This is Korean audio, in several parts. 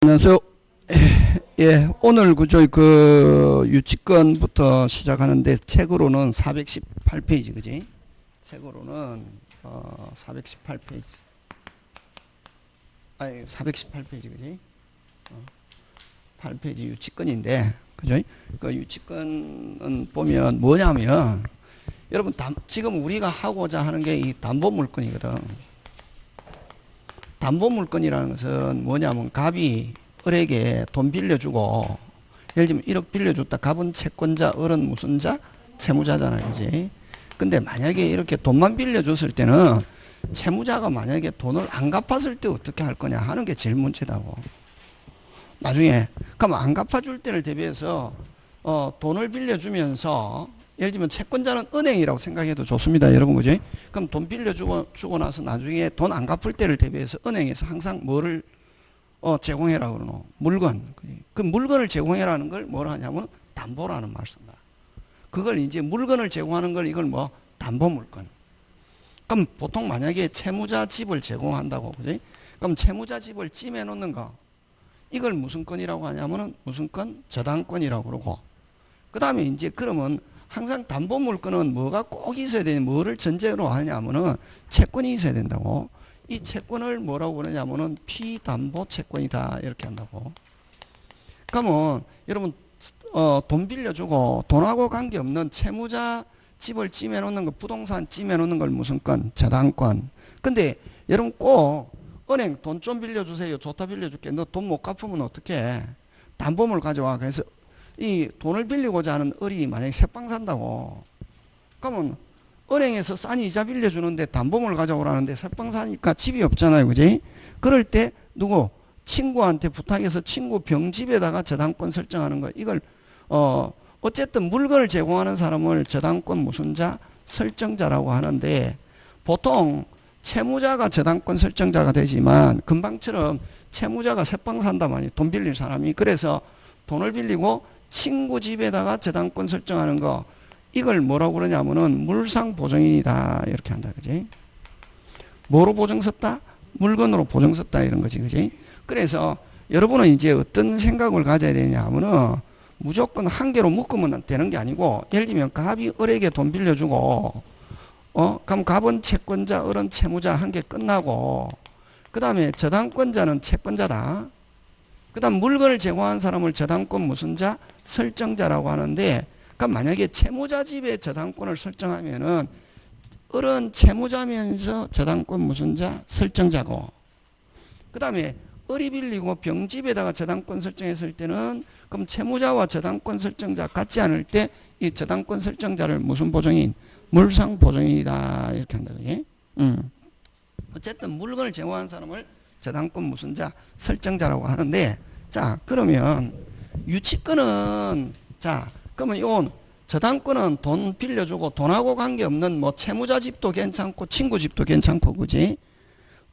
안녕하세요. 예, 오늘 그 유치권부터 시작하는데 책으로는 418페이지, 그지? 책으로는 418페이지. 아니, 418페이지, 그지? 8페이지 유치권인데, 그죠? 그 유치권은 보면 뭐냐면, 여러분, 지금 우리가 하고자 하는 게 이 담보물권이거든. 담보물권이라는 것은 뭐냐면 갑이 을에게 돈 빌려주고, 예를 들면 1억 빌려줬다. 갑은 채권자, 을은 무슨 자? 채무자잖아요. 그지? 근데 만약에 이렇게 돈만 빌려줬을 때는 채무자가 만약에 돈을 안 갚았을 때 어떻게 할 거냐 하는 게 제일 문제다고. 나중에 그럼 안 갚아줄 때를 대비해서 돈을 빌려주면서, 예를 들면 채권자는 은행이라고 생각해도 좋습니다. 여러분, 그죠? 그럼 돈 빌려주고 나서 나중에 돈 안 갚을 때를 대비해서 은행에서 항상 뭐를 제공해라 그러노? 물건. 그 물건을 제공해라는 걸 뭐라 하냐면 담보라는 말 쓴다. 그걸 이제 물건을 제공하는 걸 이걸 뭐? 담보물건. 그럼 보통 만약에 채무자 집을 제공한다고, 그지? 그럼 채무자 집을 찜해 놓는 거. 이걸 무슨 건이라고 하냐면은 무슨 건? 저당권이라고 그러고. 그 다음에 이제 그러면 항상 담보물건은 뭐가 꼭 있어야 되냐, 뭐를 전제로 하냐면은 채권이 있어야 된다고. 이 채권을 뭐라고 그러냐면은 피담보 채권이다 이렇게 한다고. 그러면 여러분 돈 빌려주고 돈하고 관계없는 채무자 집을 찜해 놓는 거, 부동산 찜해 놓는 걸 무슨 건? 저당권. 근데 여러분 꼭 은행 돈 좀 빌려주세요. 좋다 빌려줄게. 너 돈 못 갚으면 어떡해? 담보물 가져와. 그래서 이 돈을 빌리고자 하는 을이 만약에 새빵 산다고. 그러면 은행에서 싼 이자 빌려주는데 담보물 가져오라는데 새빵 사니까 집이 없잖아요. 그지? 그럴 때 누구? 친구한테 부탁해서 친구 병집에다가 저당권 설정하는 거. 이걸 어쨌든 물건을 제공하는 사람을 저당권 무슨 자? 설정자라고 하는데, 보통 채무자가 저당권 설정자가 되지만 금방처럼 채무자가 새빵 산다만이 돈 빌릴 사람이. 그래서 돈을 빌리고 친구 집에다가 저당권 설정하는 거, 이걸 뭐라고 그러냐면은 물상보증인이다 이렇게 한다. 그지? 뭐로 보증 썼다? 물건으로 보증 썼다 이런 거지. 그지? 그래서 여러분은 이제 어떤 생각을 가져야 되냐 하면은 무조건 한 개로 묶으면 되는 게 아니고, 예를 들면 갑이 을에게 돈 빌려주고 그럼 갑은 채권자, 을은 채무자 한 개 끝나고, 그 다음에 저당권자는 채권자다. 그 다음 물건을 제공한 사람을 저당권 무슨 자? 설정자라고 하는데, 그럼 만약에 채무자 집에 저당권을 설정하면은 을은 채무자면서 저당권 무슨 자? 설정자고, 그 다음에 을이 빌리고 병집에다가 저당권 설정했을 때는 그럼 채무자와 저당권 설정자 같지 않을 때 이 저당권 설정자를 무슨 보증인? 물상 보증인이다 이렇게 한다. 그게? 어쨌든 물건을 제공한 사람을 저당권 무슨 자? 설정자라고 하는데, 자 그러면 유치권은, 자 그러면 이건 저당권은 돈 빌려주고 돈하고 관계없는 뭐 채무자 집도 괜찮고 친구 집도 괜찮고, 그지?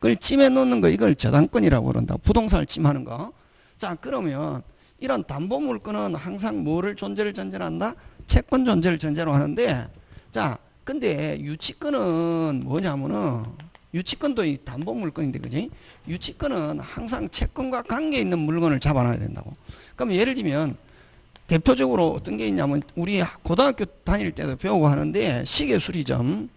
그걸 찜해 놓는 거, 이걸 저당권이라고 그런다. 부동산을 찜하는 거. 자 그러면 이런 담보물권은 항상 뭐를 존재를 전제로 한다? 채권 존재를 전제로 하는데, 자 근데 유치권은 뭐냐면은, 유치권도 이 담보물권인데, 그지? 유치권은 항상 채권과 관계 있는 물건을 잡아놔야 된다고. 그럼 예를 들면 대표적으로 어떤 게 있냐면, 우리 고등학교 다닐 때도 배우고 하는데 시계 수리점.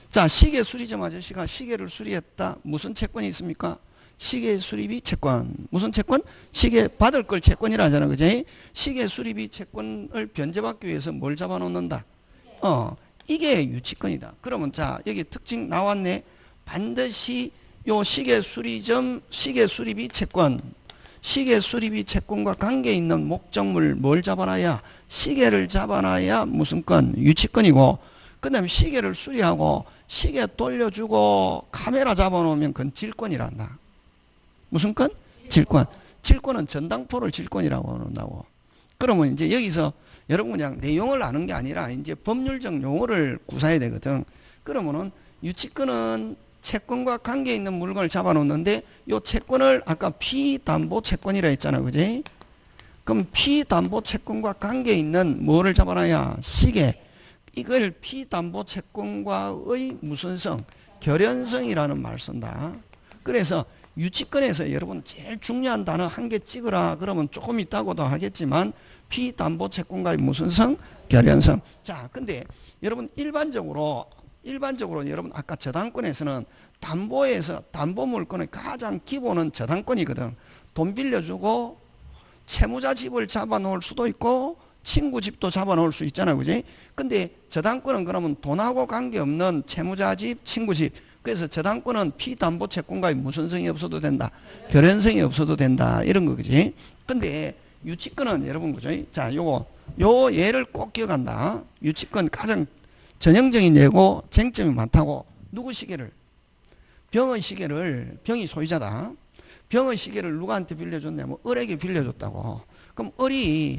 자 시계 수리점 아저씨가 시계를 수리했다. 무슨 채권이 있습니까? 시계 수리비 채권. 무슨 채권? 시계 받을 걸 채권이라 하잖아. 그지? 시계 수리비 채권을 변제받기 위해서 뭘 잡아놓는다? 이게 유치권이다. 그러면 자 여기 특징 나왔네. 반드시 요 시계 수리점 시계 수리비 채권, 시계 수리비 채권과 관계 있는 목적물 뭘 잡아놔야? 시계를 잡아놔야 무슨 건? 유치권이고, 그 다음에 시계를 수리하고 시계 돌려주고 카메라 잡아놓으면 그건 질권이란다. 무슨 건? 질권. 질권은 전당포를 질권이라고 한다고. 그러면 이제 여기서 여러분 그냥 내용을 아는 게 아니라 이제 법률적 용어를 구사해야 되거든. 그러면은 유치권은 채권과 관계 있는 물건을 잡아놓는데, 요 채권을 아까 피담보 채권이라 했잖아. 그지? 그럼 피담보 채권과 관계 있는 뭐를 잡아놔야? 시계. 이걸 피담보 채권과의 무슨 성? 결연성이라는 말 쓴다. 그래서 유치권에서 여러분 제일 중요한 단어 한 개 찍으라 그러면 조금 있다고도 하겠지만 피담보 채권과의 무슨 성? 결연성. 자, 근데 여러분 일반적으로 여러분 아까 저당권에서는 담보에서 담보 물건의 가장 기본은 저당권이거든. 돈 빌려주고 채무자 집을 잡아놓을 수도 있고 친구 집도 잡아놓을 수 있잖아요, 그지? 근데 저당권은 그러면 돈하고 관계없는 채무자 집, 친구 집. 그래서 저당권은 피담보 채권과의 무슨성이 없어도 된다. 결연성이 없어도 된다. 이런 거, 그지? 근데 유치권은 여러분, 그죠? 자, 요 예를 꼭 기억한다. 유치권 가장 전형적인 예고 쟁점이 많다고. 누구 시계를? 병의 시계를, 병이 소유자다. 병의 시계를 누구한테 빌려줬냐면 을에게 빌려줬다고. 그럼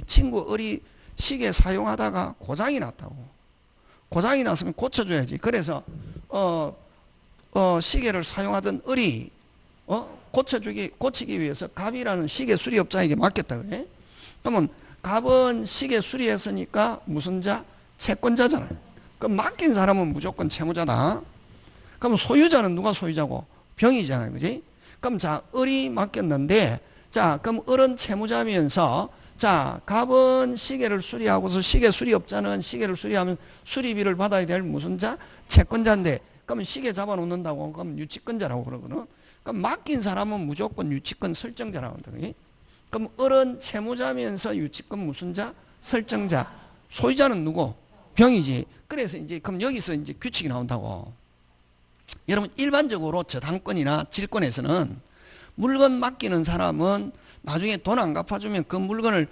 친구 을이 시계 사용하다가 고장이 났다고. 고장이 났으면 고쳐줘야지. 그래서 시계를 사용하던 을이 고치기 위해서 갑이라는 시계 수리업자에게 맡겼다 그래. 그러면 갑은 시계 수리했으니까 무슨 자? 채권자잖아요. 그럼 맡긴 사람은 무조건 채무자다. 그럼 소유자는 누가 소유자고? 병이잖아요, 그지? 그럼 자, 을이 맡겼는데, 자, 그럼 을은 채무자면서, 자, 갑은 시계를 수리하고서 시계 수리업자는 시계를 수리하면 수리비를 받아야 될 무슨 자? 채권자인데, 그럼 시계 잡아놓는다고, 그럼 유치권자라고 그러거든. 그럼 맡긴 사람은 무조건 유치권 설정자라고 그러거든. 그럼 을은 채무자면서 유치권 무슨 자? 설정자. 소유자는 누구? 병이지. 그래서 이제, 그럼 여기서 이제 규칙이 나온다고. 여러분, 일반적으로 저당권이나 질권에서는 물건 맡기는 사람은 나중에 돈 안 갚아주면 그 물건을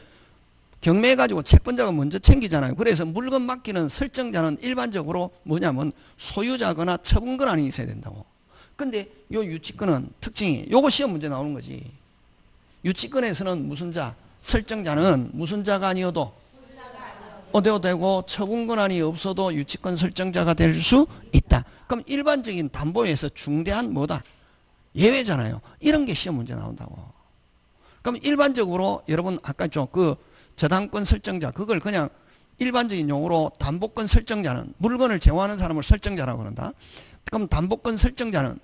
경매해가지고 채권자가 먼저 챙기잖아요. 그래서 물건 맡기는 설정자는 일반적으로 뭐냐면 소유자거나 처분권한이 있어야 된다고. 근데 요 유치권은 특징이, 요거 시험 문제 나오는 거지. 유치권에서는 무슨 자? 설정자는 무슨 자가 아니어도 어디도 되고 처분권한이 없어도 유치권 설정자가 될 수 있다. 그럼 일반적인 담보에서 중대한 뭐다? 예외잖아요. 이런 게 시험 문제 나온다고. 그럼 일반적으로 여러분 아까 그 저당권 설정자, 그걸 그냥 일반적인 용어로 담보권 설정자는 물건을 제공하는 사람을 설정자라고 그런다. 그럼 담보권 설정자는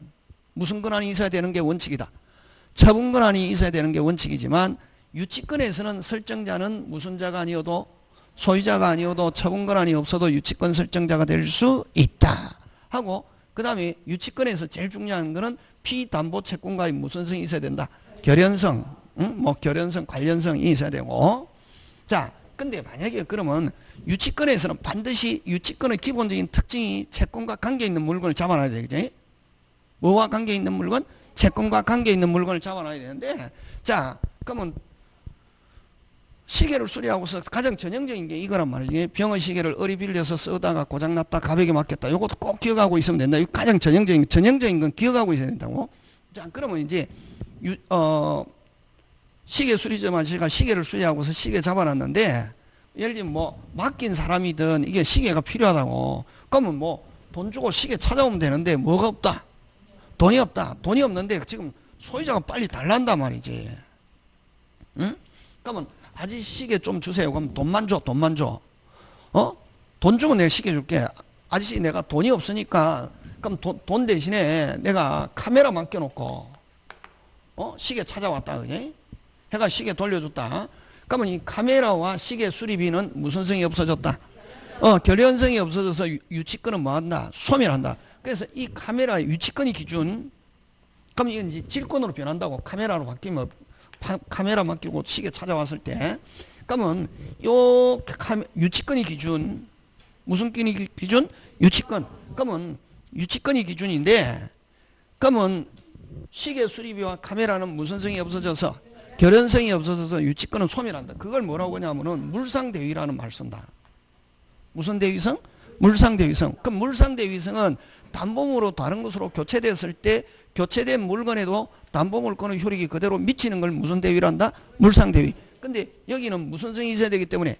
무슨 권한이 있어야 되는 게 원칙이다. 처분 권한이 있어야 되는 게 원칙이지만 유치권에서는 설정자는 무슨 자가 아니어도 소유자가 아니어도 처분 권한이 없어도 유치권 설정자가 될 수 있다 하고, 그 다음에 유치권에서 제일 중요한 거는 피담보 채권과의 무슨 성이 있어야 된다. 결연성, 결연성, 관련성이 있어야 되고. 자, 근데 만약에 그러면 유치권에서는 반드시 유치권의 기본적인 특징이 채권과 관계 있는 물건을 잡아놔야 되겠지. 뭐와 관계 있는 물건? 채권과 관계 있는 물건을 잡아놔야 되는데, 자, 그러면 시계를 수리하고서 가장 전형적인 게 이거란 말이에요. 병의 시계를 을이 빌려서 쓰다가 고장났다, 갑에게 맡겼다. 이것도 꼭 기억하고 있으면 된다. 이거 가장 전형적인 건 기억하고 있어야 된다고. 자, 그러면 이제 시계 수리점 아저씨가 시계를 수리하고서 시계 잡아놨는데, 예를 들면 뭐 맡긴 사람이든 이게 시계가 필요하다고. 그러면 뭐 돈 주고 시계 찾아오면 되는데 뭐가 없다? 돈이 없다. 돈이 없는데 지금 소유자가 빨리 달란단 말이지. 응? 그러면 아저씨 시계 좀 주세요. 그럼 돈만 줘. 돈 주고 내가 시계 줄게. 아저씨 내가 돈이 없으니까 그럼 돈 대신에 내가 카메라 맡겨놓고 시계 찾아왔다. 그게? 해가 시계 돌려줬다. 그러면 이 카메라와 시계 수리비는 무슨 성이 없어졌다? 결연성이 없어져서 유치권은 뭐한다? 소멸한다. 그래서 이 카메라의 유치권이 기준, 그럼 이건 이제 질권으로 변한다고. 카메라로 바뀌면 카메라 맡기고 시계 찾아왔을 때, 그러면 요 유치권이 기준, 무슨 기준? 유치권. 그러면 유치권이 기준인데, 그러면 시계 수리비와 카메라는 무슨 성이 없어져서 결연성이 없어져서 유치권은 소멸한다. 그걸 뭐라고 하냐면은 물상대위라는 말을 쓴다. 무슨 대위성? 물상대위성. 그럼 물상대위성은 담보물로 다른 것으로 교체됐을 때 교체된 물건에도 담보물건의 효력이 그대로 미치는 걸 무슨 대위란다? 물상대위. 근데 여기는 무슨 성이 있어야 되기 때문에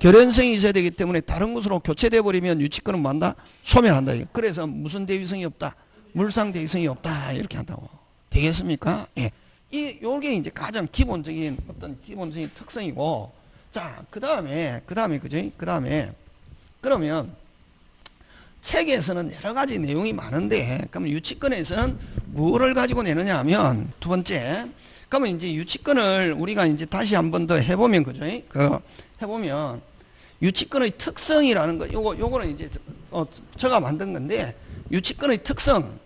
결연성이 있어야 되기 때문에 다른 것으로 교체돼 버리면 유치권은 뭐한다? 소멸한다. 그래서 무슨 대위성이 없다? 물상대위성이 없다. 이렇게 한다고. 되겠습니까? 예. 요게 이제 가장 기본적인 어떤 기본적인 특성이고, 자, 그 다음에, 그러면, 책에서는 여러 가지 내용이 많은데, 그러면 유치권에서는 뭐를 가지고 내느냐 하면, 두 번째, 그러면 이제 유치권을 우리가 이제 다시 한 번 더 해보면, 그죠? 해보면, 유치권의 특성이라는 거, 요거는 이제, 제가 만든 건데, 유치권의 특성,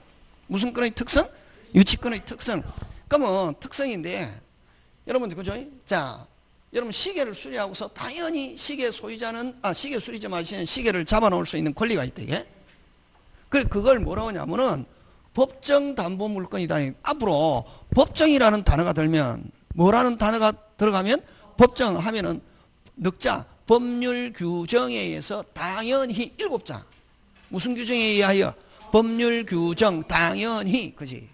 무슨 권의 특성? 유치권의 특성. 그러면 특성인데, 여러분들, 그죠? 자, 여러분 시계를 수리하고서 당연히 시계 소유자는, 시계 수리자 마시는 시계를 잡아놓을 수 있는 권리가 있다, 이게. 그걸 뭐라고 하냐면은, 법정 담보 물건이다. 앞으로 법정이라는 단어가 들면, 뭐라는 단어가 들어가면, 법정 하면은, 늑자, 법률 규정에 의해서 당연히 7자. 무슨 규정에 의하여? 법률 규정, 당연히. 그지?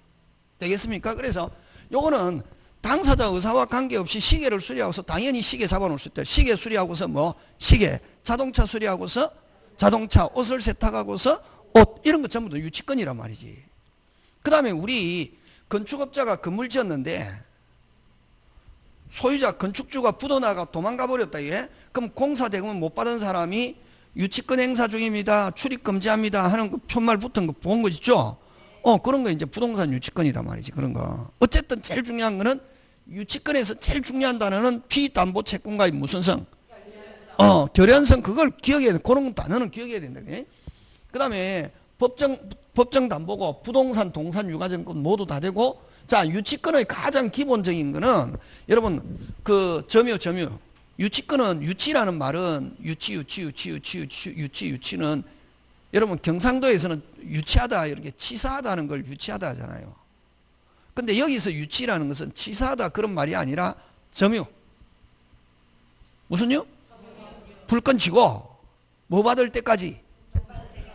되겠습니까? 그래서 요거는 당사자 의사와 관계없이 시계를 수리하고서 당연히 시계 잡아놓을 수 있다. 시계 수리하고서 뭐? 시계. 자동차 수리하고서 자동차. 옷을 세탁하고서 옷. 이런 거 전부 다 유치권이란 말이지. 그 다음에 우리 건축업자가 건물 지었는데 소유자 건축주가 부도나가 도망가 버렸다. 예? 그럼 공사 대금을 못 받은 사람이 유치권 행사 중입니다. 출입 금지합니다. 하는 그 편말 붙은 거 본 거 있죠? 그런 거 이제 부동산 유치권이다 말이지. 그런 거. 어쨌든 제일 중요한 거는 유치권에서 제일 중요한 단어는 피담보 채권과의 무슨 성? 결연성. 그걸 기억해야 돼. 그런 단어는 기억해야 된다. 그 다음에 법정 담보고 부동산, 동산, 유가증권 모두 다 되고, 자, 유치권의 가장 기본적인 거는 여러분 그 점유. 유치권은 유치라는 말은 유치는 여러분 경상도에서는 유치하다 이렇게 치사하다는 걸 유치하다 하잖아요. 근데 여기서 유치라는 것은 치사하다 그런 말이 아니라 점유. 무슨요? 불건 지고 뭐 받을 때까지.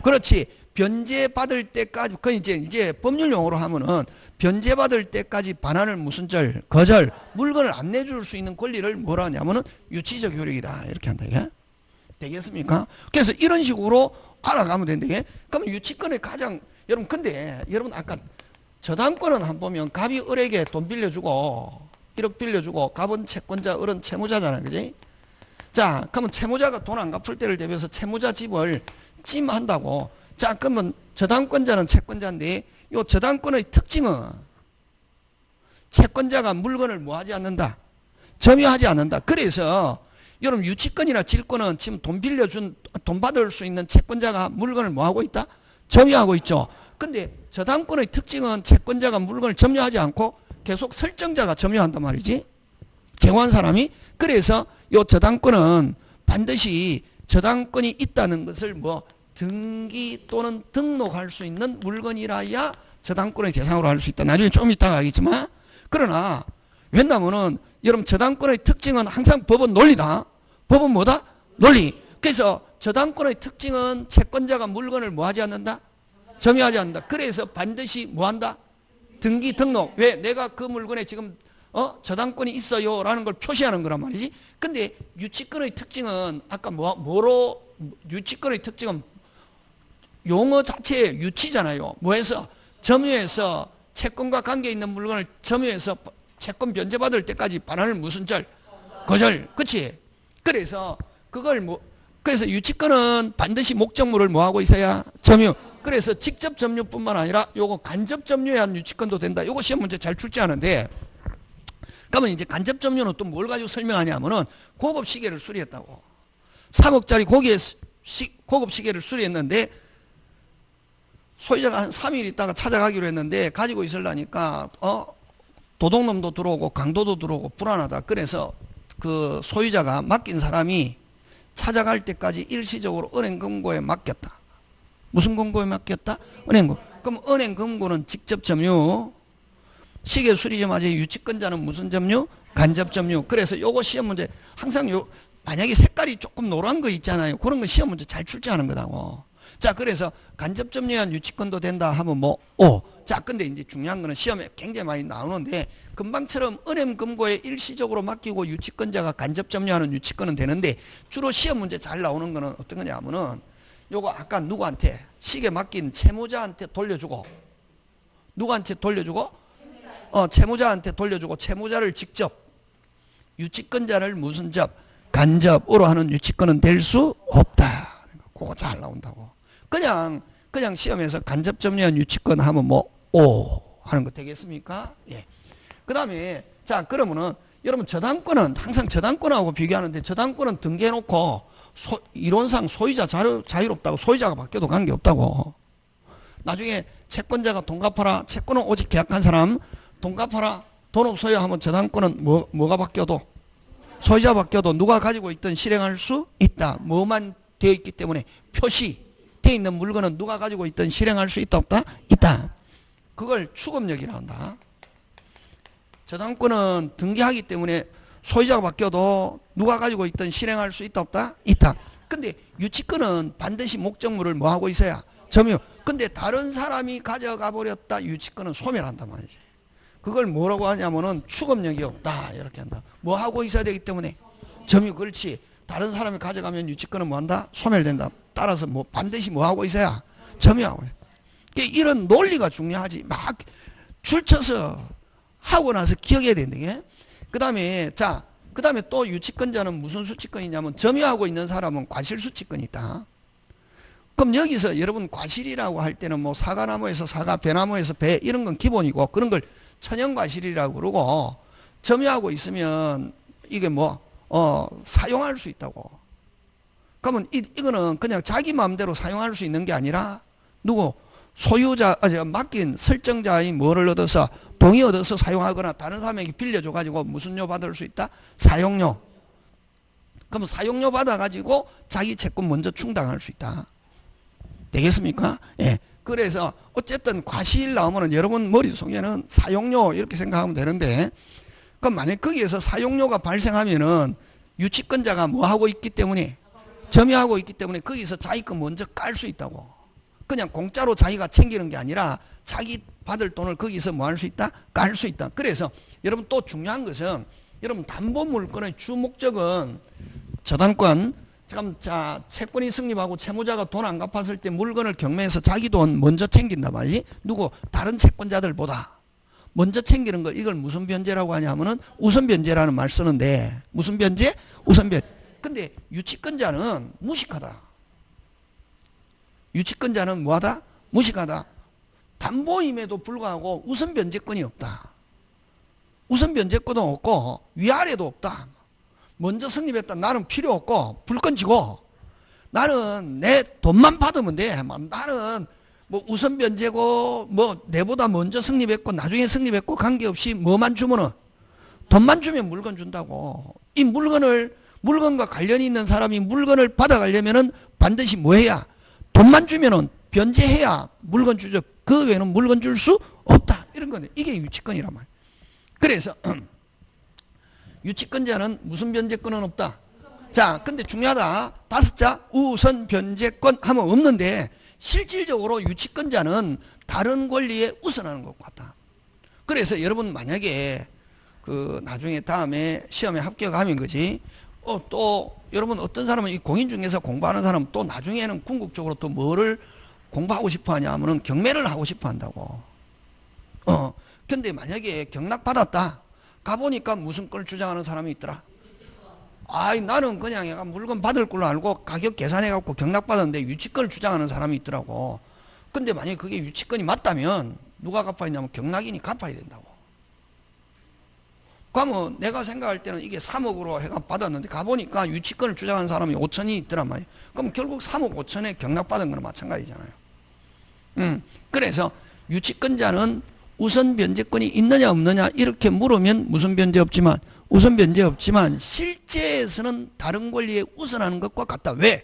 그렇지. 변제 받을 때까지. 그 이제 법률 용어로 하면은 변제 받을 때까지 반환을 무슨 절? 거절. 물건을 안 내줄 수 있는 권리를 뭐라 하냐면은 유치적 효력이다. 이렇게 한다. 이게. 되겠습니까? 그래서 이런 식으로 알아가면 된다. 그럼 유치권의 가장, 여러분, 근데 여러분 아까 저당권은 한번 보면 갑이 을에게 돈 빌려주고 1억 빌려주고 갑은 채권자, 을은 채무자잖아요. 그지? 자, 그러면 채무자가 돈 안 갚을 때를 대비해서 채무자 집을 찜한다고. 자, 그러면 저당권자는 채권자인데 이 저당권의 특징은 채권자가 물건을 뭐 하지 않는다? 점유하지 않는다. 그래서 여러분 유치권이나 질권은 지금 돈 빌려준, 돈 받을 수 있는 채권자가 물건을 뭐 하고 있다? 점유하고 있죠. 근데 저당권의 특징은 채권자가 물건을 점유하지 않고 계속 설정자가 점유한단 말이지. 제공한 사람이. 그래서 이 저당권은 반드시 저당권이 있다는 것을 뭐 등기 또는 등록할 수 있는 물건이라야 저당권의 대상으로 할 수 있다. 나중에 좀 이따가 하겠지만. 그러나 왜냐면은 여러분 저당권의 특징은 항상 법은 논리다. 법은 뭐다? 논리. 그래서 저당권의 특징은 채권자가 물건을 뭐 하지 않는다? 점유하지 않는다. 그래서 반드시 뭐 한다? 등기 등록. 왜? 내가 그 물건에 지금 저당권이 있어요 라는 걸 표시하는 거란 말이지. 근데 유치권의 특징은 아까 뭐로 유치권의 특징은 용어 자체의 유치잖아요. 뭐해서? 점유해서 채권과 관계 있는 물건을 점유해서 채권 변제받을 때까지 반환을 무슨 절? 거절. 그치? 그래서 그걸 그래서 유치권은 반드시 목적물을 뭐하고 있어야? 점유. 그래서 직접 점유뿐만 아니라 요거 간접 점유에 한 유치권도 된다. 요거 시험 문제 잘 출제하는데, 그러면 이제 간접 점유는 또 뭘 가지고 설명하냐면은 고급 시계를 수리했다고. 3억짜리 고급 시계를 수리했는데 소유자가 한 3일 있다가 찾아가기로 했는데 가지고 있으려니까 도둑놈도 들어오고 강도도 들어오고 불안하다. 그래서 그 소유자가 맡긴 사람이 찾아갈 때까지 일시적으로 은행금고에 맡겼다. 무슨 금고에 맡겼다? 은행금. 그럼 은행금고는 직접 점유. 시계 수리점화제 유치권자는 무슨 점유? 간접 점유. 그래서 요거 시험 문제 항상 만약에 색깔이 조금 노란 거 있잖아요. 그런 거 시험 문제 잘 출제하는 거다고. 자, 그래서 간접 점유한 유치권도 된다 하면 자, 근데 이제 중요한 거는 시험에 굉장히 많이 나오는데 금방처럼 은행금고에 일시적으로 맡기고 유치권자가 간접 점유하는 유치권은 되는데 주로 시험 문제 잘 나오는 거는 어떤 거냐 하면은 요거 아까 누구한테 시계 맡긴 채무자한테 돌려주고 누구한테 돌려주고 채무자한테 돌려주고 채무자를 직접 유치권자를 무슨 접? 간접으로 하는 유치권은 될 수 없다. 그거 잘 나온다고. 그냥 시험에서 간접 점유한 유치권 하면 뭐 오 하는 거 되겠습니까? 예. 그다음에 자 그러면은 여러분 저당권은 항상 저당권하고 비교하는데 저당권은 등기해놓고 이론상 소유자 자유롭다고 소유자가 바뀌어도 관계없다고. 나중에 채권자가 돈 갚아라. 채권은 오직 계약한 사람 돈 갚아라. 돈 없어요 하면 저당권은 뭐가 바뀌어도 소유자 바뀌어도 누가 가지고 있든 실행할 수 있다. 뭐만 되어 있기 때문에 표시되어 있는 물건은 누가 가지고 있든 실행할 수 있다 없다? 있다. 그걸 추금력이라 한다. 저당권은 등기하기 때문에 소유자가 바뀌어도 누가 가지고 있든 실행할 수 있다 없다? 있다. 근데 유치권은 반드시 목적물을 뭐 하고 있어야 점유. 근데 다른 사람이 가져가 버렸다. 유치권은 소멸한단 말이지. 그걸 뭐라고 하냐면은 추금력이 없다. 이렇게 한다. 뭐 하고 있어야 되기 때문에 점유. 그렇지. 다른 사람이 가져가면 유치권은 뭐 한다? 소멸된다. 따라서 뭐 반드시 뭐 하고 있어야 점유하고. 이런 논리가 중요하지. 막 줄쳐서 하고 나서 기억해야 된다. 그 다음에 또 유치권자는 무슨 수치권이 있냐면 점유하고 있는 사람은 과실수치권이 있다. 그럼 여기서 여러분 과실이라고 할 때는 뭐 사과나무에서 사과, 배나무에서 배 이런 건 기본이고 그런 걸 천연과실이라고 그러고 점유하고 있으면 이게 사용할 수 있다고. 그러면 이거는 그냥 자기 마음대로 사용할 수 있는 게 아니라 누구 맡긴 설정자의 뭐를 얻어서 동의 얻어서 사용하거나 다른 사람에게 빌려줘 가지고 무슨 료 받을 수 있다? 사용료. 그럼 사용료 받아 가지고 자기 채권 먼저 충당할 수 있다. 되겠습니까? 예. 그래서 어쨌든 과실 나오면은 여러분 머릿속에는 사용료 이렇게 생각하면 되는데 그럼 만약 거기에서 사용료가 발생하면은 유치권자가 뭐 하고 있기 때문에 점유하고 있기 때문에 거기서 자기 거 먼저 깔 수 있다고. 그냥 공짜로 자기가 챙기는 게 아니라 자기 받을 돈을 거기서 뭐 할 수 있다? 깔 수 있다. 그래서 여러분 또 중요한 것은 여러분 담보물권의 주 목적은 저당권 채권이 성립하고 채무자가 돈 안 갚았을 때 물건을 경매해서 자기 돈 먼저 챙긴단 말이지. 누구 다른 채권자들보다 먼저 챙기는 걸 이걸 무슨 변제라고 하냐면은 우선 변제라는 말 쓰는데 무슨 변제? 우선 변제. 근데 유치권자는 무식하다. 유치권자는 뭐하다? 무식하다. 담보임에도 불구하고 우선 변제권이 없다. 우선 변제권도 없고 위아래도 없다. 먼저 성립했다. 나는 필요 없고 불 꺼지고 나는 내 돈만 받으면 돼. 나는 뭐 우선 변제고 뭐 내보다 먼저 성립했고 나중에 성립했고 관계없이 뭐만 주면은 돈만 주면 물건 준다고. 이 물건과 관련이 있는 사람이 물건을 받아가려면은 반드시 뭐 해야? 돈만 주면은 변제해야 물건 주죠. 그 외에는 물건 줄 수 없다. 이런 거네. 이게 유치권이란 말이야. 그래서 유치권자는 무슨 변제권은 없다. 자, 근데 중요하다. 다섯자 우선 변제권 하면 없는데 실질적으로 유치권자는 다른 권리에 우선하는 것 같다. 그래서 여러분 만약에 나중에 다음에 시험에 합격하면 거지. 또 여러분 어떤 사람은 이 공인 중개사 공부하는 사람은 또 나중에는 궁극적으로 또 뭐를 공부하고 싶어 하냐 하면은 경매를 하고 싶어 한다고. 근데 만약에 경락 받았다. 가보니까 무슨 걸 주장하는 사람이 있더라. 나는 그냥 물건 받을 걸로 알고 가격 계산해갖고 경락 받았는데 유치권을 주장하는 사람이 있더라고. 근데 만약에 그게 유치권이 맞다면 누가 갚아야 되냐면 경락인이 갚아야 된다고. 그러면 내가 생각할 때는 이게 3억으로 해가 받았는데 가보니까 유치권을 주장하는 사람이 5천이 있더란 말이에요. 그럼 결국 3억 5천에 경락받은 거는 마찬가지잖아요. 그래서 유치권자는 우선 변제권이 있느냐 없느냐 이렇게 물으면 무슨 변제 없지만 우선 변제 없지만 실제에서는 다른 권리에 우선하는 것과 같다. 왜?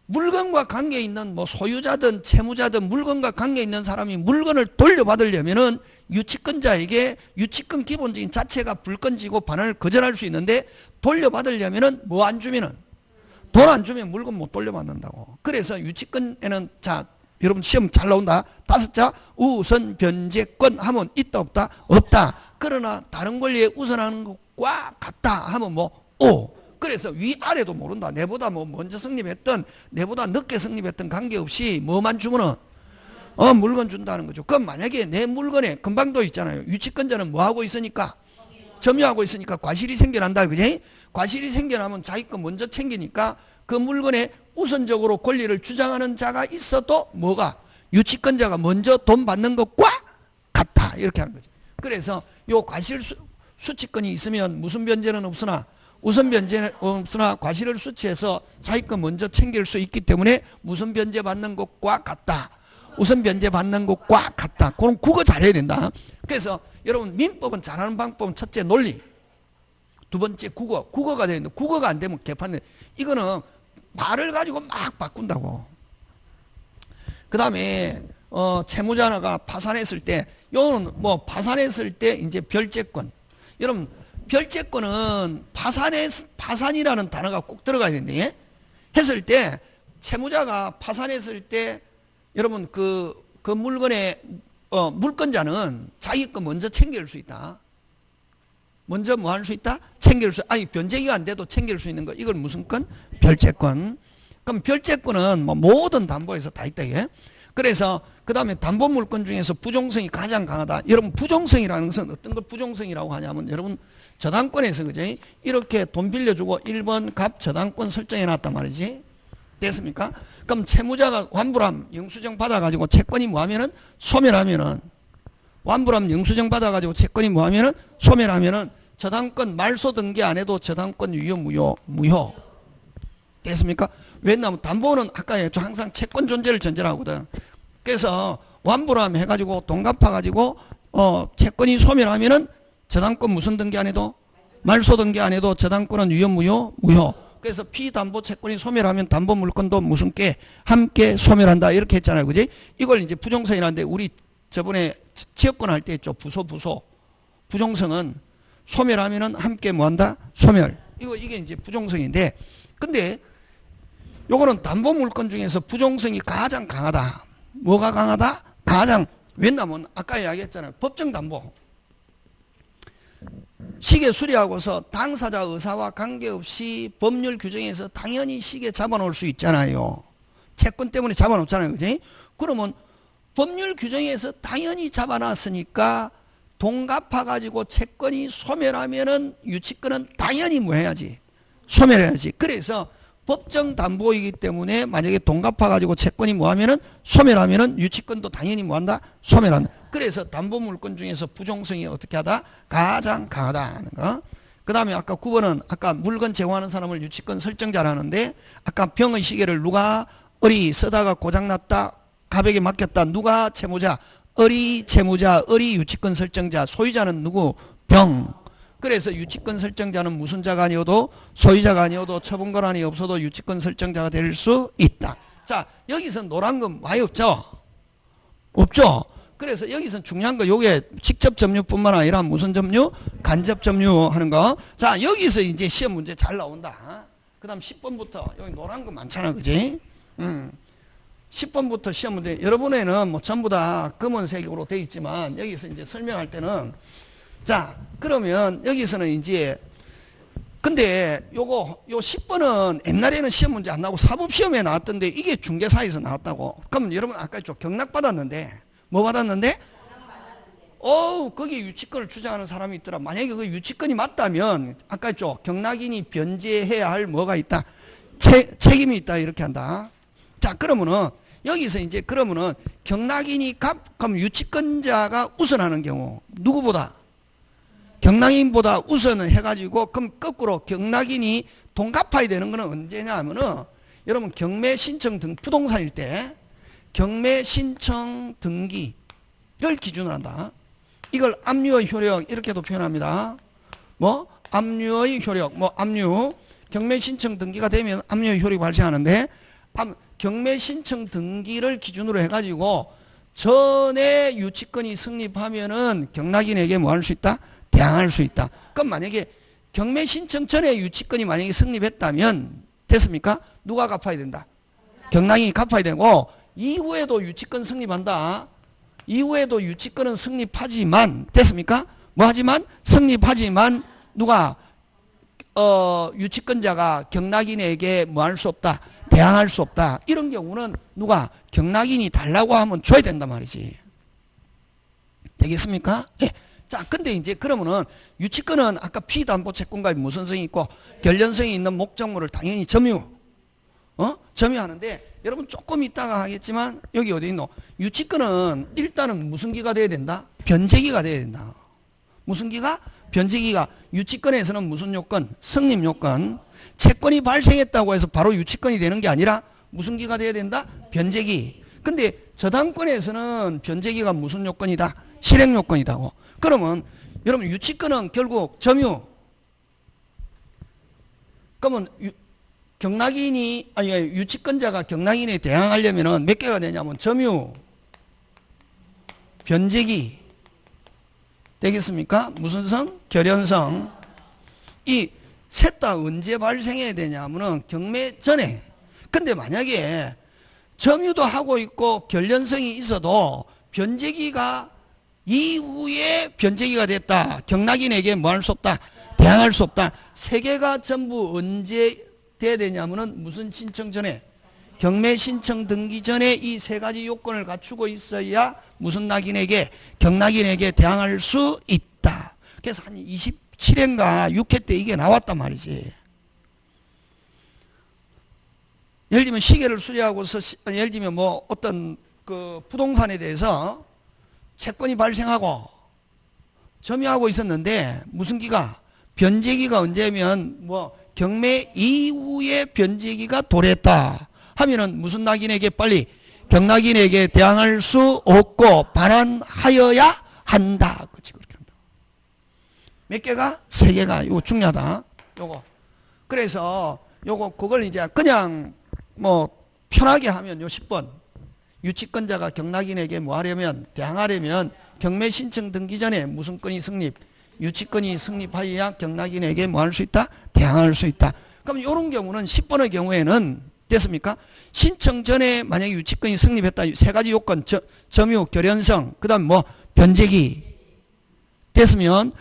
물건과 관계 있는 뭐 소유자든 채무자든 물건과 관계 있는 사람이 물건을 돌려받으려면은 유치권자에게 유치권 기본적인 자체가 불건지고 반환을 거절할 수 있는데 돌려받으려면은 뭐 안 주면은 돈 안 주면 물건 못 돌려받는다고. 그래서 유치권에는 여러분 시험 잘 나온다. 다섯자 우선 변제권 하면 있다 없다? 없다. 그러나 다른 권리에 우선하는 것과 같다 하면 뭐 오. 그래서 위아래도 모른다. 내보다 뭐 먼저 성립했던 내보다 늦게 성립했던 관계없이 뭐만 주면은 물건 준다는 거죠. 그럼 만약에 내 물건에 금방도 있잖아요. 유치권자는 뭐 하고 있으니까 점유하고 있으니까 과실이 생겨난다. 그지? 과실이 생겨나면 자기 거 먼저 챙기니까 그 물건에 우선적으로 권리를 주장하는 자가 있어도 뭐가 유치권자가 먼저 돈 받는 것과 같다 이렇게 하는 거죠. 그래서 요 과실 수취권이 있으면 무슨 변제는 없으나 우선 변제는 없으나 과실을 수취해서 자기 거 먼저 챙길 수 있기 때문에 무슨 변제 받는 것과 같다. 우선 변제 받는 것과 같다. 그럼 국어 잘해야 된다. 그래서 여러분 민법은 잘하는 방법은 첫째 논리, 두 번째 국어가 되는데 국어가 안 되면 개판돼. 이거는 말을 가지고 막 바꾼다고. 그 다음에 채무자가 파산했을 때, 요거는 뭐 파산했을 때 이제 별채권. 여러분 별채권은 파산이라는 단어가 꼭 들어가야 되는데, 예? 했을 때 채무자가 파산했을 때 여러분 그 물건의 물건자는 자기 거 먼저 챙길 수 있다. 먼저 뭐 할 수 있다? 챙길 수, 아니 변제기가 안 돼도 챙길 수 있는 거. 이걸 무슨 건? 별채권. 그럼 별채권은 뭐 모든 담보에서 다 있다 이게. 그래서 그 다음에 담보물권 중에서 부종성이 가장 강하다. 여러분 부종성이라는 것은 어떤 걸 부종성이라고 하냐면 여러분 저당권에서 그지 이렇게 돈 빌려주고 1번 갑 저당권 설정해 놨단 말이지. 됐습니까? 그럼 채무자가 환불함 영수증 받아가지고 채권이 뭐하면은 소멸하면은 완불함 영수증 받아가지고 채권이 뭐하면은 소멸하면은 저당권 말소 등기 안 해도 저당권 유효 무효 됐습니까? 왜냐하면 담보는 아까 했죠. 항상 채권 존재를 전제로 하거든. 그래서 완불함 해가지고 돈 갚아가지고 채권이 소멸하면은 저당권 무슨 등기 안 해도 말소 등기 안 해도 저당권은 유효 무효. 그래서 피담보 채권이 소멸하면 담보 물건도 무슨 게 함께 소멸한다 이렇게 했잖아요. 그지? 이걸 이제 부종성이라는데 우리 저번에 지역권 할 때 했죠. 부소. 부종성은 소멸하면은 함께 뭐한다? 소멸. 이게 이제 부종성인데, 근데 요거는 담보 물건 중에서 부종성이 가장 강하다. 뭐가 강하다? 가장. 왜냐면 아까 이야기했잖아요. 법정 담보. 시계 수리하고서 당사자 의사와 관계없이 법률 규정에서 당연히 시계 잡아놓을 수 있잖아요. 채권 때문에 잡아놓잖아요. 그지? 그러면 법률 규정에서 당연히 잡아놨으니까 돈 갚아가지고 채권이 소멸하면은 유치권은 당연히 뭐 해야지? 소멸해야지. 그래서 법정 담보이기 때문에 만약에 돈 갚아가지고 채권이 뭐 하면은 소멸하면은 유치권도 당연히 뭐 한다? 소멸한다. 그래서 담보 물건 중에서 부종성이 어떻게 하다? 가장 강하다는 거. 그 다음에 아까 9번은 아까 물건 제공하는 사람을 유치권 설정자라는데 아까 병의 시계를 누가 어리 쓰다가 고장났다. 갑에게 맡겼다. 누가 채무자? 어리 채무자, 어리 유치권 설정자. 소유자는 누구? 병. 그래서 유치권 설정자는 무슨 자가 아니어도 소유자가 아니어도 처분권한이 없어도 유치권 설정자가 될 수 있다. 자, 여기서 노란 건 많이 없죠? 없죠? 그래서 여기서 중요한 거 요게 직접 점유뿐만 아니라 무슨 점유? 간접 점유 하는 거. 자, 여기서 이제 시험 문제 잘 나온다. 그 다음 10번부터 여기 노란 거 많잖아. 그지? 10번부터 시험 문제. 여러분에는 뭐 전부 다 검은색으로 되어 있지만 여기서 이제 설명할 때는 자, 그러면 여기서는 이제 근데 요 10번은 옛날에는 시험 문제 안 나오고 사법시험에 나왔던데 이게 중개사에서 나왔다고. 그럼 여러분 아까 좀 경락 받았는데 뭐 받았는데? 거기 유치권을 주장하는 사람이 있더라. 만약에 그 유치권이 맞다면 아까 했죠. 경락인이 변제해야 할 뭐가 있다. 책임이 있다 이렇게 한다. 자, 그러면은 여기서 이제 그러면은 경락인이 그럼 유치권자가 우선하는 경우 누구보다? 경락인보다 우선을 해가지고 그럼 거꾸로 경락인이 돈 갚아야 되는 거는 언제냐 하면은 여러분 경매 신청 등 부동산일 때 경매 신청 등기를 기준으로 한다. 이걸 압류의 효력 이렇게도 표현합니다. 뭐 압류의 효력 뭐 압류 경매 신청 등기가 되면 압류의 효력이 발생하는데 경매 신청 등기를 기준으로 해가지고 전에 유치권이 성립하면은 경락인에게 뭐 할 수 있다? 대항할 수 있다. 그럼 만약에 경매 신청 전에 유치권이 만약에 성립했다면 됐습니까? 누가 갚아야 된다? 경락인이 갚아야 되고 이후에도 유치권 성립한다. 이후에도 유치권은 성립하지만 됐습니까? 뭐 하지만 성립하지만 누가 유치권자가 경락인에게 뭐 할 수 없다? 대항할 수 없다. 이런 경우는 누가 경락인이 달라고 하면 줘야 된단 말이지. 되겠습니까? 예. 자, 근데 이제 그러면은 유치권은 아까 피담보 채권과 무슨 성이 있고 결련성이 있는 목적물을 당연히 점유. 점유하는데 여러분 조금 이따가 하겠지만 여기 어디 있노? 유치권은 일단은 무슨 기가 돼야 된다? 변제기가 돼야 된다. 무슨 기가? 변제기가. 유치권에서는 무슨 요건? 성립 요건. 채권이 발생했다고 해서 바로 유치권이 되는 게 아니라 무슨 기가 돼야 된다? 변제기. 근데 저당권에서는 변제기가 무슨 요건이다? 실행 요건이다. 그러면 여러분 유치권은 결국 점유. 그러면 경락인이 아니 유치권자가 경락인에 대항하려면은 몇 개가 되냐면 점유, 변제기 되겠습니까? 무슨 성? 결연성. 이 셋 다 언제 발생해야 되냐면은 경매 전에. 근데 만약에 점유도 하고 있고 결연성이 있어도 변제기가 이후에 변제기가 됐다. 경락인에게 뭐 할 수 없다? 대항할 수 없다. 세 개가 전부 언제 돼야 되냐면은 무슨 신청 전에? 경매 신청 등기 전에 이 세 가지 요건을 갖추고 있어야 무슨 낙인에게? 경락인에게 대항할 수 있다. 그래서 한 27회인가 6회 때 이게 나왔단 말이지. 예를 들면 시계를 수리하고서 예를 들면 뭐 어떤 그 부동산에 대해서 채권이 발생하고 점유하고 있었는데 무슨 기가? 변제기가 언제면 뭐 경매 이후에 변제기가 도래했다 하면은 무슨 낙인에게 빨리 경락인에게 대항할 수 없고 반환하여야 한다. 그렇지, 그렇게 한다. 몇 개가? 세 개가. 이거 중요하다. 요거. 그래서 요거 그걸 이제 그냥 뭐 편하게 하면 요 10번 유치권자가 경락인에게 뭐 하려면 대항하려면 경매 신청 등기 전에 무슨 건이 성립? 유치권이 성립하여야 경락인에게 뭐 할 수 있다? 대항할 수 있다. 그럼 이런 경우는 10번의 경우에는 됐습니까? 신청 전에 만약에 유치권이 성립했다. 세 가지 요건 점유, 결연성, 그 다음 뭐 변제기 됐습니까?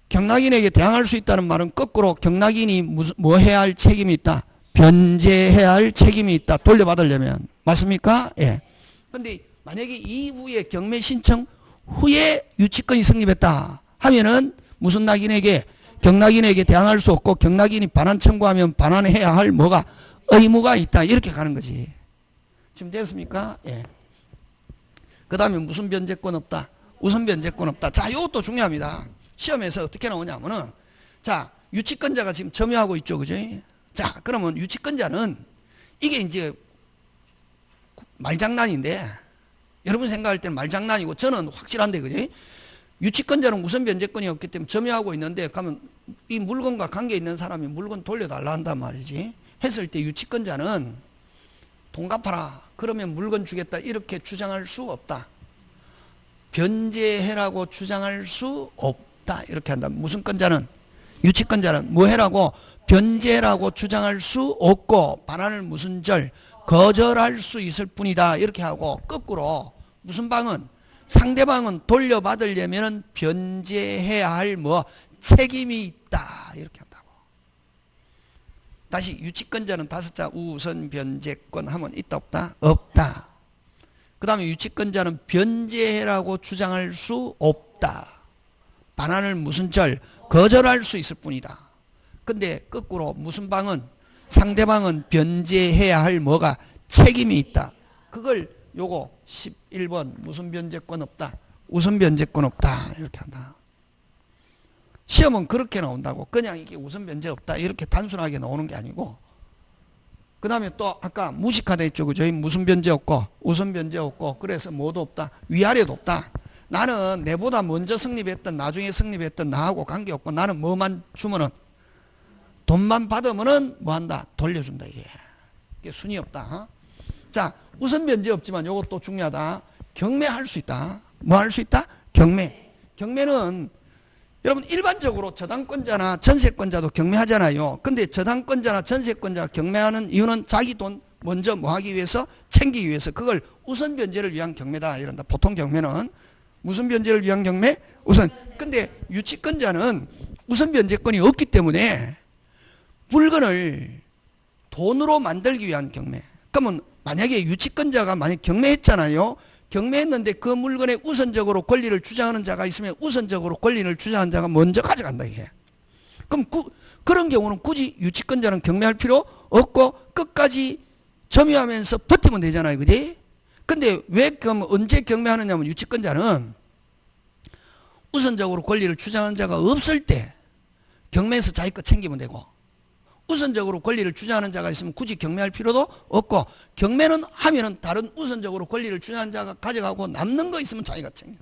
경락인에게 대항할 수 있다는 말은 거꾸로 경락인이 뭐 해야 할 책임이 있다? 변제해야 할 책임이 있다. 돌려받으려면. 맞습니까? 예. 근데 만약에 이후에 경매 신청 후에 유치권이 성립했다 하면은 무슨 낙인에게? 경락인에게 대항할 수 없고 경락인이 반환 청구하면 반환해야 할 뭐가? 의무가 있다. 이렇게 가는 거지. 지금 됐습니까? 예. 그 다음에 무슨 변제권 없다? 우선 변제권 없다. 자, 이것도 중요합니다. 시험에서 어떻게 나오냐면은 자, 유치권자가 지금 점유하고 있죠. 그죠? 자, 그러면 유치권자는 이게 이제 말장난인데 여러분 생각할 때는 말장난이고 저는 확실한데 그죠? 유치권자는 우선 변제권이 없기 때문에 점유하고 있는데 가면 이 물건과 관계 있는 사람이 물건 돌려달라 한단 말이지. 했을 때 유치권자는 돈 갚아라. 그러면 물건 주겠다. 이렇게 주장할 수 없다. 변제해라고 주장할 수 없다. 이렇게 한다. 무슨 권자는? 유치권자는 뭐 해라고? 변제라고 주장할 수 없고 반환을 무슨 절? 거절할 수 있을 뿐이다. 이렇게 하고 거꾸로 무슨 방은? 상대방은 돌려받으려면 변제해야 할 뭐 책임이 있다. 이렇게 한다고. 다시 유치권자는 5자 우선 변제권 하면 있다 없다? 없다. 그 다음에 유치권자는 변제해라고 주장할 수 없다. 반환을 무슨 절? 거절할 수 있을 뿐이다. 근데 거꾸로 무슨 방은? 상대방은 변제해야 할 뭐가? 책임이 있다. 그걸 요거 11번 무슨 변제권 없다? 우선 변제권 없다. 이렇게 한다. 시험은 그렇게 나온다고. 그냥 이게 우선 변제 없다. 이렇게 단순하게 나오는 게 아니고. 그 다음에 또 아까 무식하다 했죠. 그죠? 무슨 변제 없고 우선 변제 없고 그래서 뭐도 없다. 위아래도 없다. 나는 내보다 먼저 성립했던 나중에 성립했던 나하고 관계없고 나는 뭐만 주면은 돈만 받으면은 뭐 한다? 돌려준다. 이게 순위 없다. 자, 우선 변제 없지만 이것도 중요하다. 경매할 수 있다. 뭐 할 수 있다? 경매. 경매는 여러분 일반적으로 저당권자나 전세권자도 경매하잖아요. 근데 저당권자나 전세권자가 경매하는 이유는 자기 돈 먼저 뭐 하기 위해서? 챙기기 위해서. 그걸 우선 변제를 위한 경매다. 이런다. 보통 경매는 무슨 변제를 위한 경매? 우선. 근데 유치권자는 우선 변제권이 없기 때문에 물건을 돈으로 만들기 위한 경매. 그러면 만약에 유치권자가 만약 경매했잖아요. 경매했는데 그 물건에 우선적으로 권리를 주장하는 자가 있으면 우선적으로 권리를 주장하는 자가 먼저 가져간다. 이게. 그럼 그런 경우는 굳이 유치권자는 경매할 필요 없고 끝까지 점유하면서 버티면 되잖아요. 그지? 근데 왜 그럼 언제 경매하느냐면 유치권자는 우선적으로 권리를 주장하는 자가 없을 때 경매에서 자기 거 챙기면 되고, 우선적으로 권리를 주장하는 자가 있으면 굳이 경매할 필요도 없고, 경매는 하면은 다른 우선적으로 권리를 주장하는 자가 가져가고 남는 거 있으면 자기가 챙겨.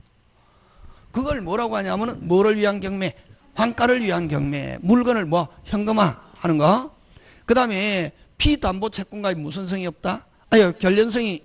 그걸 뭐라고 하냐면은 뭐를 위한 경매? 환가를 위한 경매. 물건을 뭐 현금화 하는 거. 그 다음에 피담보 채권가입 무슨성이 없다? 결련성이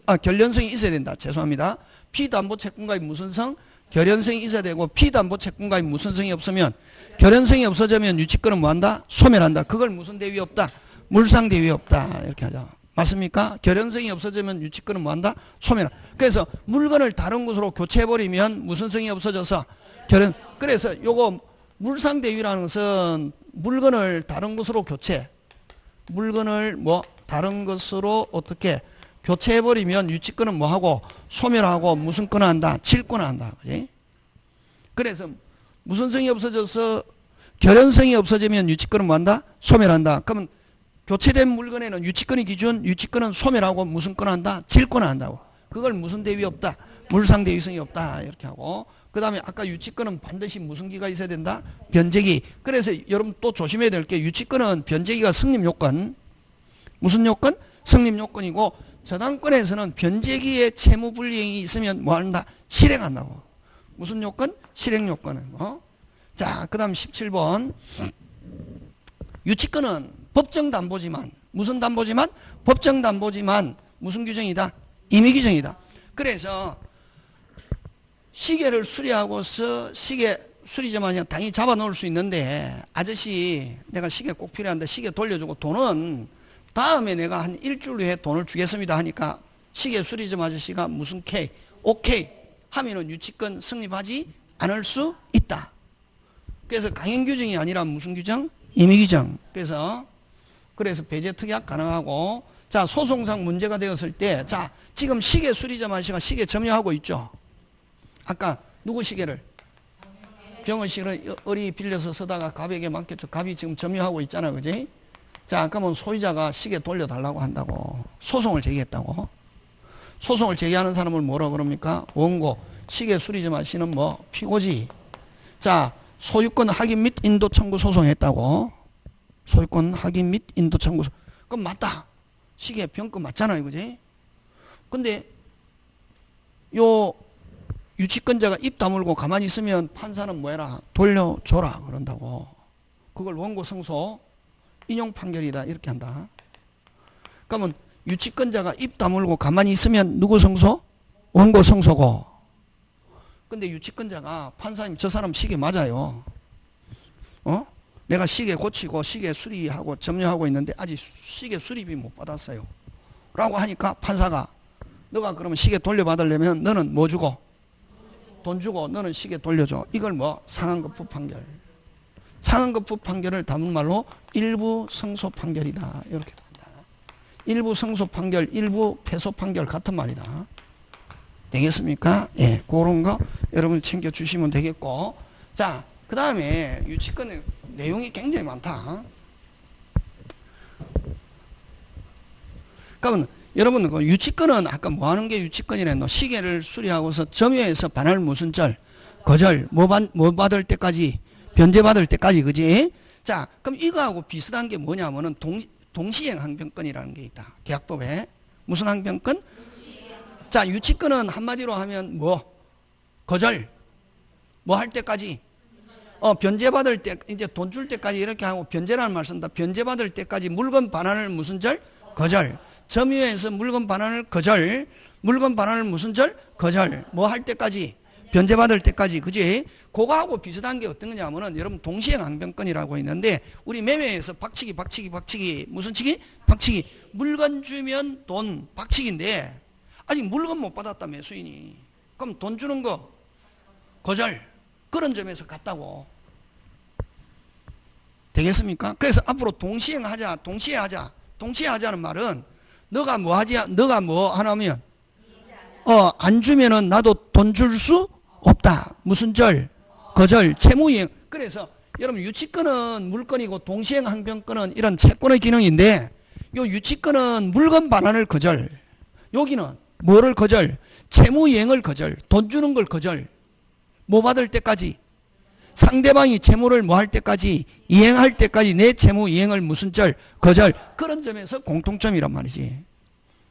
있어야 된다. 죄송합니다. 피담보 채권가입 무슨성? 결연성이 있어야 되고, 피담보 채권가입 무슨성이 없으면, 결연성이 없어지면 유치권은 뭐한다? 소멸한다. 그걸 무슨 대위 없다? 물상 대위 없다. 이렇게 하자. 맞습니까? 결연성이 없어지면 유치권은 뭐한다? 소멸. 그래서 물건을 다른 곳으로 교체해버리면 무슨성이 없어져서 그래서 요거 물상 대위라는 것은 물건을 다른 곳으로 물건을 뭐 다른 것으로 어떻게 교체해버리면 유치권은 뭐하고 소멸하고 무슨 권한다? 질권한다. 그지? 그래서 무슨성이 없어져서 결연성이 없어지면 유치권은 뭐한다? 소멸한다. 그러면 교체된 물건에는 유치권이 기준, 유치권은 소멸하고 무슨 권한다? 질권한다고. 그걸 무슨 대위 없다? 물상 대위성이 없다. 이렇게 하고. 그 다음에 아까 유치권은 반드시 무슨 기가 있어야 된다? 변제기. 그래서 여러분 또 조심해야 될 게, 유치권은 변제기가 성립요건. 무슨 요건? 성립요건이고, 저당권에서는 변제기에 채무불이행이 있으면 뭐 한다? 실행한다고. 무슨 요건? 실행요건은 뭐. 자, 그 다음 17번. 유치권은 법정담보지만, 무슨 담보지만? 법정담보지만 무슨 규정이다? 임의규정이다. 그래서 시계를 수리하고서 시계 수리점하면 당연히 잡아놓을 수 있는데, 아저씨 내가 시계 꼭 필요한데 시계 돌려주고 돈은 다음에 내가 한 일주일 후에 돈을 주겠습니다 하니까 시계 수리점 아저씨가 무슨 K, 오케이 하면은 유치권 성립하지 않을 수 있다. 그래서 강행규정이 아니라 무슨 규정? 임의규정. 그래서 배제특약 가능하고, 자, 소송상 문제가 되었을 때, 자, 지금 시계 수리점 아저씨가 시계 점유하고 있죠. 아까 누구 시계를? 병원 시계를 어리 빌려서 쓰다가 갑에게 맡겼죠. 갑이 지금 점유하고 있잖아. 그지? 자, 그러면 소유자가 시계 돌려달라고 한다고. 소송을 제기했다고. 소송을 제기하는 사람을 뭐라 그럽니까? 원고. 시계 수리점 아저씨는 뭐? 피고지. 자, 소유권 확인 및 인도 청구 소송했다고. 소유권 확인 및 인도 청구. 그럼 맞다. 시계 병권 맞잖아요. 그지? 근데 요 유치권자가 입 다물고 가만히 있으면 판사는 뭐해라? 돌려줘라 그런다고. 그걸 원고 승소 인용 판결이다 이렇게 한다. 그러면 유치권자가 입 다물고 가만히 있으면 누구 승소? 원고 승소고. 근데 유치권자가 판사님 저 사람 시계 맞아요. 내가 시계 고치고 시계 수리하고 점유하고 있는데 아직 시계 수리비 못 받았어요. 라고 하니까 판사가 너가 그러면 시계 돌려받으려면 너는 뭐 주고? 돈 주고 너는 시계 돌려줘. 이걸 뭐? 상한거푸 판결. 상한거푸 판결을 담은 말로 일부 승소 판결이다. 이렇게 한다. 일부 승소 판결, 일부 패소 판결 같은 말이다. 되겠습니까? 예, 그런 거 여러분 챙겨주시면 되겠고. 자, 그 다음에 유치권의 내용이 굉장히 많다. 그러면 여러분 그 유치권은 아까 뭐 하는 게 유치권이래? 너 시계를 수리하고서 점유해서 반할 무슨 절? 거절. 뭐 받을 때까지? 변제받을 때까지. 그지? 자, 그럼 이거하고 비슷한 게 뭐냐면은 동시행 항변권이라는 게 있다. 계약법에. 무슨 항변권? 자, 유치권은 한마디로 하면 뭐? 거절. 뭐 할 때까지? 변제받을 때, 이제 돈 줄 때까지 이렇게 하고 변제라는 말 쓴다. 변제받을 때까지 물건 반환을 무슨 절? 거절. 점유해서 물건 반환을 거절. 물건 반환을 무슨 절? 거절. 뭐 할 때까지? 변제받을 때까지. 그지? 그거하고 비슷한 게 어떤 거냐면은 여러분 동시행 항변권이라고 있는데, 우리 매매에서 박치기 무슨 치기? 박치기. 물건 주면 돈 박치기인데 아직 물건 못 받았다 매수인이. 그럼 돈 주는 거 거절. 그런 점에서 같다고. 되겠습니까? 그래서 앞으로 동시행하자, 동시하자는 말은 너가 뭐 하지, 너가 뭐 하나면 안 주면은 나도 돈 줄 수 없다. 무슨 절? 거절, 채무이행. 그래서 여러분 유치권은 물건이고 동시행 항변권은 이런 채권의 기능인데 요 유치권은 물건 반환을 거절. 여기는 뭐를 거절? 채무 이행을 거절. 돈 주는 걸 거절. 뭐 받을 때까지? 상대방이 채무를 뭐 할 때까지? 이행할 때까지 내 채무 이행을 무슨 절? 거절. 그런 점에서 공통점이란 말이지.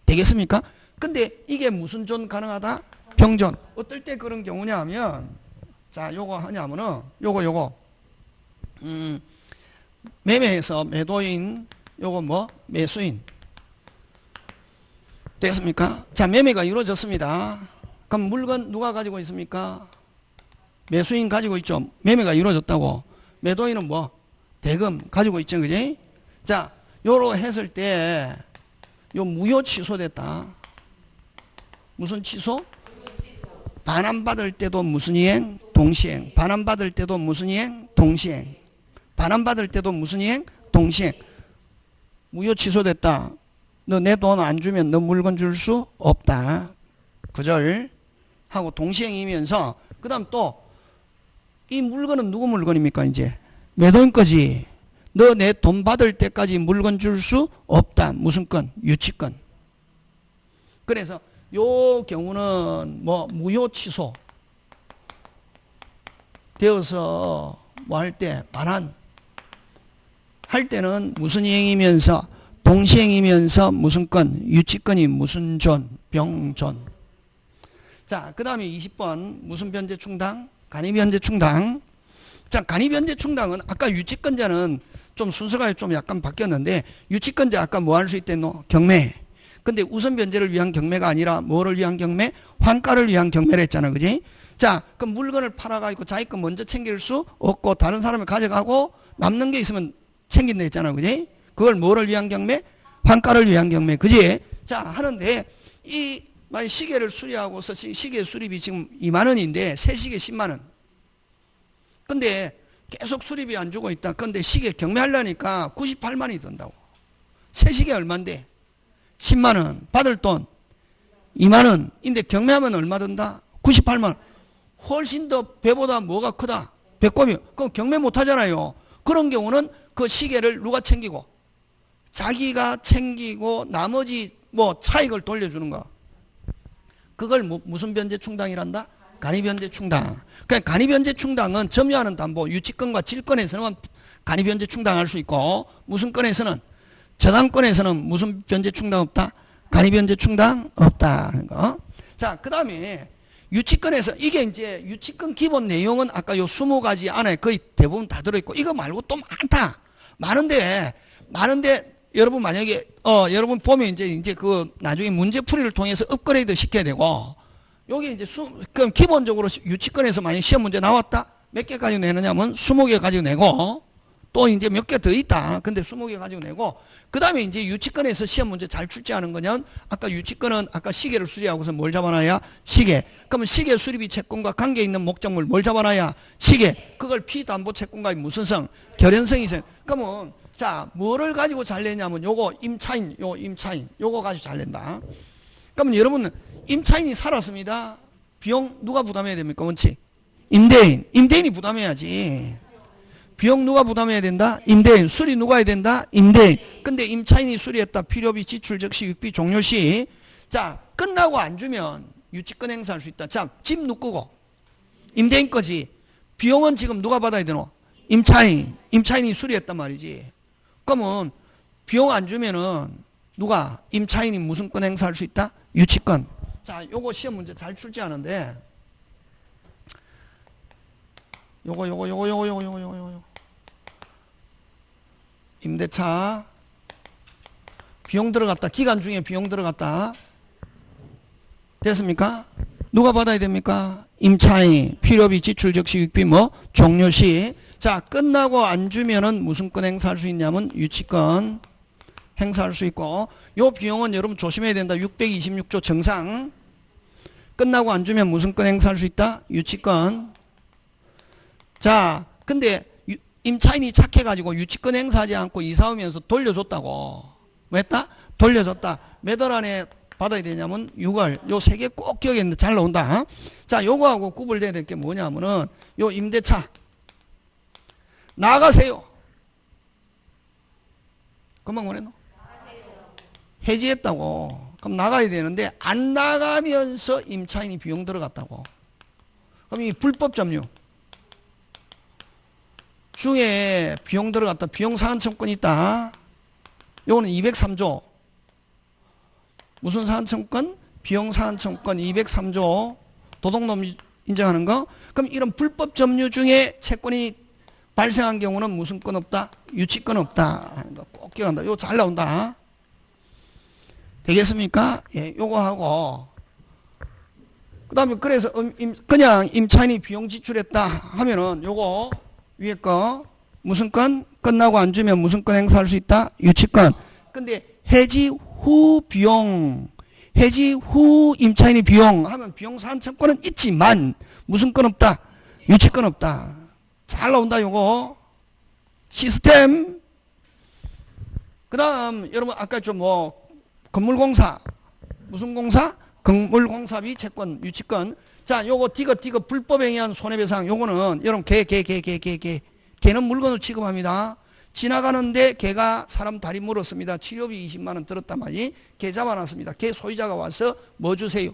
되겠습니까? 근데 이게 무슨 존 가능하다? 병존. 어떨 때 그런 경우냐 하면 자 요거 하냐면은 요거 매매해서 매도인 요거 뭐 매수인 됐습니까? 자 매매가 이루어졌습니다. 그럼 물건 누가 가지고 있습니까? 매수인 가지고 있죠. 매매가 이루어졌다고. 매도인은 뭐 대금 가지고 있죠. 그지? 자 요로 했을 때 요 무효 취소됐다. 무슨 취소? 반환받을 때도 무슨 이행? 동시행. 반환받을 때도 무슨 이행? 동시행. 반환받을 때도 무슨 이행? 동시행. 무효 취소됐다. 너 내 돈 안 주면 너 물건 줄 수 없다. 그절 하고 동시행이면서 그 다음 또 이 물건은 누구 물건입니까? 이제 매도인 거지. 너 내 돈 받을 때까지 물건 줄 수 없다. 무슨 건? 유치권. 그래서 요 경우는 뭐 무효 취소 되어서 뭐 할 때 반환 할 때는 무슨 이행이면서 동시행이면서 무슨 건? 유치권이 무슨 존? 병존. 자, 그 다음에 20번 무슨 변제 충당? 간이 변제 충당. 자, 간이 변제 충당은 아까 유치권자는 좀 순서가 좀 약간 바뀌었는데 유치권자 아까 뭐 할 수 있댔노? 경매. 근데 우선 변제를 위한 경매가 아니라 뭐를 위한 경매? 환가를 위한 경매를 했잖아. 그지? 자, 그럼 물건을 팔아가지고 자기 거 먼저 챙길 수 없고 다른 사람을 가져가고 남는 게 있으면 챙긴다 했잖아. 그지? 그걸 뭐를 위한 경매? 환가를 위한 경매. 그지? 자, 하는데 이 만약 시계를 수리하고서 시계 수리비 지금 2만 원인데 새 시계 10만 원. 근데 계속 수리비 안 주고 있다. 근데 시계 경매하려니까 98만 원이 든다고. 새 시계 얼마인데? 10만 원. 받을 돈 2만 원인데 경매하면 얼마 든다? 98만 원. 훨씬 더 배보다 뭐가 크다? 배꼽이. 그럼 경매 못 하잖아요. 그런 경우는 그 시계를 누가 챙기고? 자기가 챙기고 나머지 뭐 차익을 돌려주는 거. 그걸 무슨 변제 충당이란다? 간이 변제 충당. 그러니까 간이 변제 충당은 점유하는 담보, 유치권과 질권에서는 간이 변제 충당할 수 있고 무슨 건에서는 저당권에서는 무슨 변제 충당 없다? 간이 변제 충당 없다. 자, 그 다음에 유치권에서 이게 이제 유치권 기본 내용은 아까 요 20가지 안에 거의 대부분 다 들어있고 이거 말고 또 많다. 많은데 여러분 만약에 여러분 보면 이제 그 나중에 문제풀이를 통해서 업그레이드 시켜야 되고 여기 이제 그럼 기본적으로 유치권에서 만약 시험 문제 나왔다. 몇 개 가지고 내느냐면 20개 가지고 내고 또 이제 몇 개 더 있다. 근데 20개 가지고 내고 그 다음에 이제 유치권에서 시험 문제 잘 출제하는 거냐면 아까 유치권은 아까 시계를 수리하고서 뭘 잡아놔야? 시계. 그러면 시계 수리비 채권과 관계 있는 목적물 뭘 잡아놔야? 시계. 그걸 피담보 채권과의 무슨 성? 결연성이 성. 그러면 자 뭐를 가지고 잘 내냐면 요거 임차인 요거 가지고 잘 낸다. 그러면 여러분 임차인이 살았습니다. 비용 누가 부담해야 됩니까? 원칙. 임대인이 부담해야지. 비용 누가 부담해야 된다? 임대인. 수리 누가 해야 된다? 임대인. 근데 임차인이 수리했다. 필요비, 지출, 적시, 육비, 종료 시. 자, 끝나고 안 주면 유치권 행사할 수 있다. 자, 집 누구고? 임대인 거지. 비용은 지금 누가 받아야 되노? 임차인이 수리했단 말이지. 그러면 비용 안 주면은 누가? 임차인이 무슨 권 행사할 수 있다? 유치권. 자, 요거 시험 문제 잘 출제하는데 요거 임대차 비용 들어갔다. 기간 중에 비용 들어갔다. 됐습니까? 누가 받아야 됩니까? 임차인. 필요비, 지출, 적시, 육비 뭐 종료 시. 자, 끝나고 안 주면은 무슨 권 행사할 수 있냐면 유치권 행사할 수 있고 요 비용은 여러분 조심해야 된다. 626조 정상. 끝나고 안 주면 무슨 권 행사할 수 있다? 유치권. 자, 근데 임차인이 착해가지고 유치권 행사하지 않고 이사 오면서 돌려줬다고. 뭐 했다? 돌려줬다. 몇 월 안에 받아야 되냐면 6월. 요 세 개 꼭 기억했는데 잘 나온다. 자, 요거하고 구분돼야 될 게 뭐냐면은 요 임대차. 나가세요. 금방 뭐랬노? 해지했다고. 그럼 나가야 되는데 안 나가면서 임차인이 비용 들어갔다고. 그럼 이 불법 점유 중에 비용 들어갔다. 비용 상한청권 있다. 요거는 203조. 무슨 상한청권? 비용 상한청권 203조. 도덕놈 인정하는 거. 그럼 이런 불법 점유 중에 채권이 발생한 경우는 무슨 건 없다? 유치권 없다. 꼭 기억한다. 요거 잘 나온다. 되겠습니까? 예, 요거 하고. 그 다음에 그래서 그냥 임차인이 비용 지출했다 하면은 요거 위에 거 무슨 건? 끝나고 안 주면 무슨 건 행사할 수 있다? 유치권. 근데 해지 후 비용, 해지 후 임차인이 비용 하면 비용 상한청권은 있지만 무슨 건 없다? 유치권 없다. 잘 나온다 요거. 시스템. 그 다음 여러분 아까 좀 뭐 건물공사 무슨 공사? 건물공사비 채권 유치권. 자 요거 디귿 불법에 의한 손해배상 요거는 여러분 개는 물건으로 취급합니다. 지나가는데 개가 사람 다리 물었습니다. 치료비 20만원 들었단 말이. 개 잡아놨습니다. 개 소유자가 와서 뭐 주세요?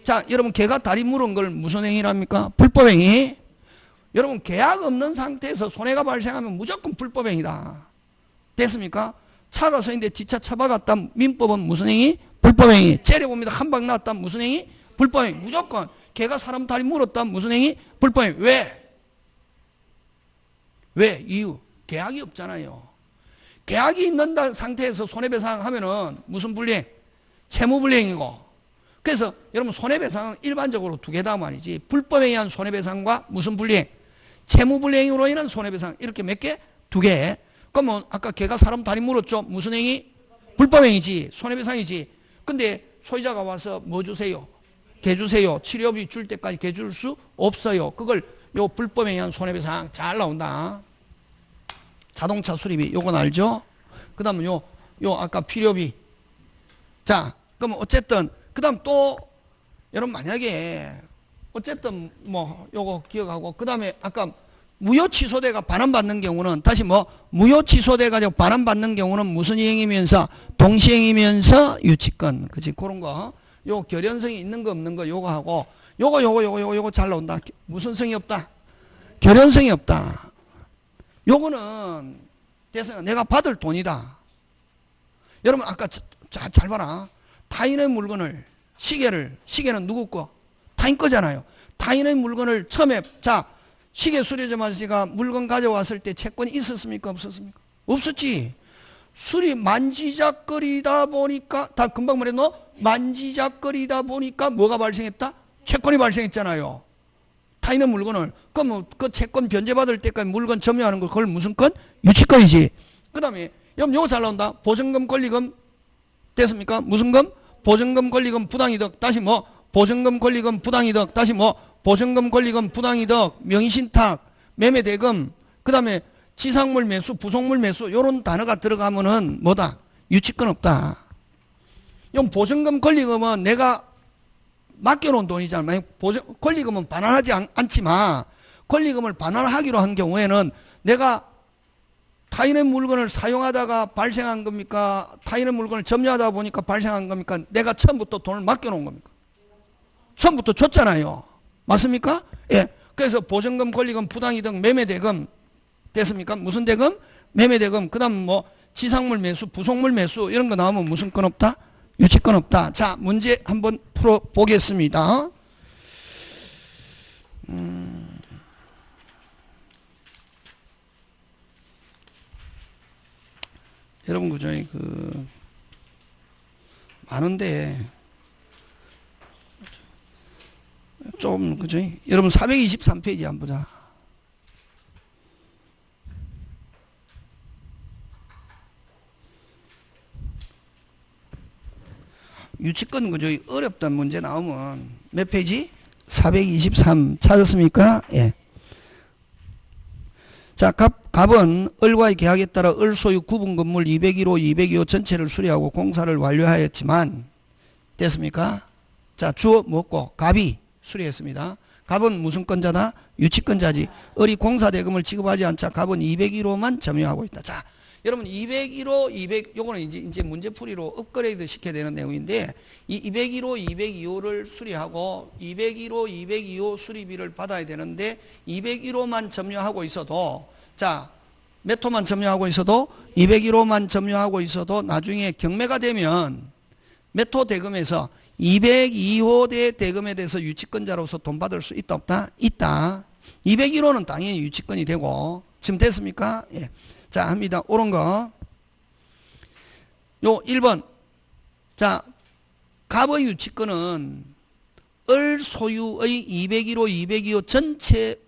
자 여러분 개가 다리 물은 걸 무슨 행위랍니까? 불법행위. 여러분 계약 없는 상태에서 손해가 발생하면 무조건 불법행위다. 됐습니까? 차가 서 있는데 뒷차 차박았다. 민법은 무슨 행위? 불법행위. 째려봅니다. 한 방 났다. 무슨 행위? 불법행위. 무조건. 걔가 사람 다리 물었다. 무슨 행위? 불법행위. 왜? 왜? 이유. 계약이 없잖아요. 계약이 있는 상태에서 손해배상 하면은 무슨 불이행? 채무불이행이고. 그래서 여러분 손해배상은 일반적으로 두 개다 말이지. 불법에 의한 손해배상과 무슨 불이행? 채무불이행으로 인한 손해배상. 이렇게 몇 개? 두 개. 그러면 아까 걔가 사람 다리 물었죠. 무슨 행위? 불법행위지. 손해배상이지. 근데 소유자가 와서 뭐 주세요? 개 주세요. 치료비 줄 때까지 개 줄 수 없어요. 그걸 요 불법에 의한 손해배상 잘 나온다. 자동차 수리비 요건 알죠? 그 다음 요 아까 필요비. 자 그러면 어쨌든 그 다음 또 여러분 만약에 어쨌든 뭐 요거 기억하고 그 다음에 아까 무효 취소대가 반환받는 경우는 다시 뭐 무효 취소돼 가지고 반환받는 경우는 무슨 이행이면서 동시행이면서 유치권. 그치 그런 거. 요 결연성이 있는 거 없는 거 요거 하고 요거 잘 나온다. 무슨 성이 없다? 결연성이 없다. 요거는 대상 내가 받을 돈이다. 여러분 아까 잘 봐라. 타인의 물건을 시계는 누구 거? 타인 거잖아요. 타인의 물건을 처음에 자 시계 수리점 아저씨가 물건 가져왔을 때 채권이 있었습니까? 없었습니까? 없었지. 수리 만지작거리다 보니까 다 금방 말했노? 만지작거리다 보니까 뭐가 발생했다? 채권이 발생했잖아요. 타인의 물건을. 그럼 그 채권 변제받을 때까지 물건 점유하는 거 그걸 무슨 건? 유치권이지. 그 다음에 요거 잘 나온다. 보증금 권리금 됐습니까? 무슨 금? 보증금 권리금 부당이득. 다시 뭐 보증금 권리금 부당이득. 다시 뭐 보증금 권리금 부당이득. 명의신탁 매매대금. 그 다음에 지상물 매수 부속물 매수 요런 단어가 들어가면은 뭐다? 유치권 없다. 이 보증금 권리금은 내가 맡겨놓은 돈이잖아. 만약 권리금은 반환하지 않지만 권리금을 반환하기로 한 경우에는 내가 타인의 물건을 사용하다가 발생한 겁니까? 타인의 물건을 점유하다 보니까 발생한 겁니까? 내가 처음부터 돈을 맡겨놓은 겁니까? 처음부터 줬잖아요. 맞습니까? 예. 그래서 보증금, 권리금, 부당이득, 매매대금 됐습니까? 무슨 대금? 매매대금. 그 다음 뭐 지상물 매수, 부속물 매수 이런 거 나오면 무슨 건 없다? 유치권 없다. 자, 문제 한번 풀어보겠습니다. 여러분 그죠? 많은데 좀 그죠? 여러분 423페이지 한번 보자. 유치권 그죠? 어렵단 문제 나오면 몇 페이지? 423 찾았습니까? 예. 자, 갑은 을과의 계약에 따라 을 소유 구분 건물 201호, 202호 전체를 수리하고 공사를 완료하였지만 됐습니까? 자, 주어 먹고 갑이 수리했습니다. 갑은 무슨 건자다? 유치건자지. 을이 공사대금을 지급하지 않자 갑은 201호만 점유하고 있다. 자, 여러분 201호, 200 요거는 이제 문제풀이로 업그레이드 시켜야 되는 내용인데 이 201호, 202호를 수리하고 201호, 202호 수리비를 받아야 되는데 201호만 점유하고 있어도 자, 몇 호만 점유하고 있어도 201호만 점유하고 있어도 나중에 경매가 되면 몇 호 대금에서 202호 대금에 대해서 유치권자로서 돈 받을 수 있다 없다? 있다. 201호는 당연히 유치권이 되고 지금 됐습니까? 예. 자, 합니다. 옳은 거. 요 1번. 자, 갑의 유치권은 을 소유의 201호, 202호 전체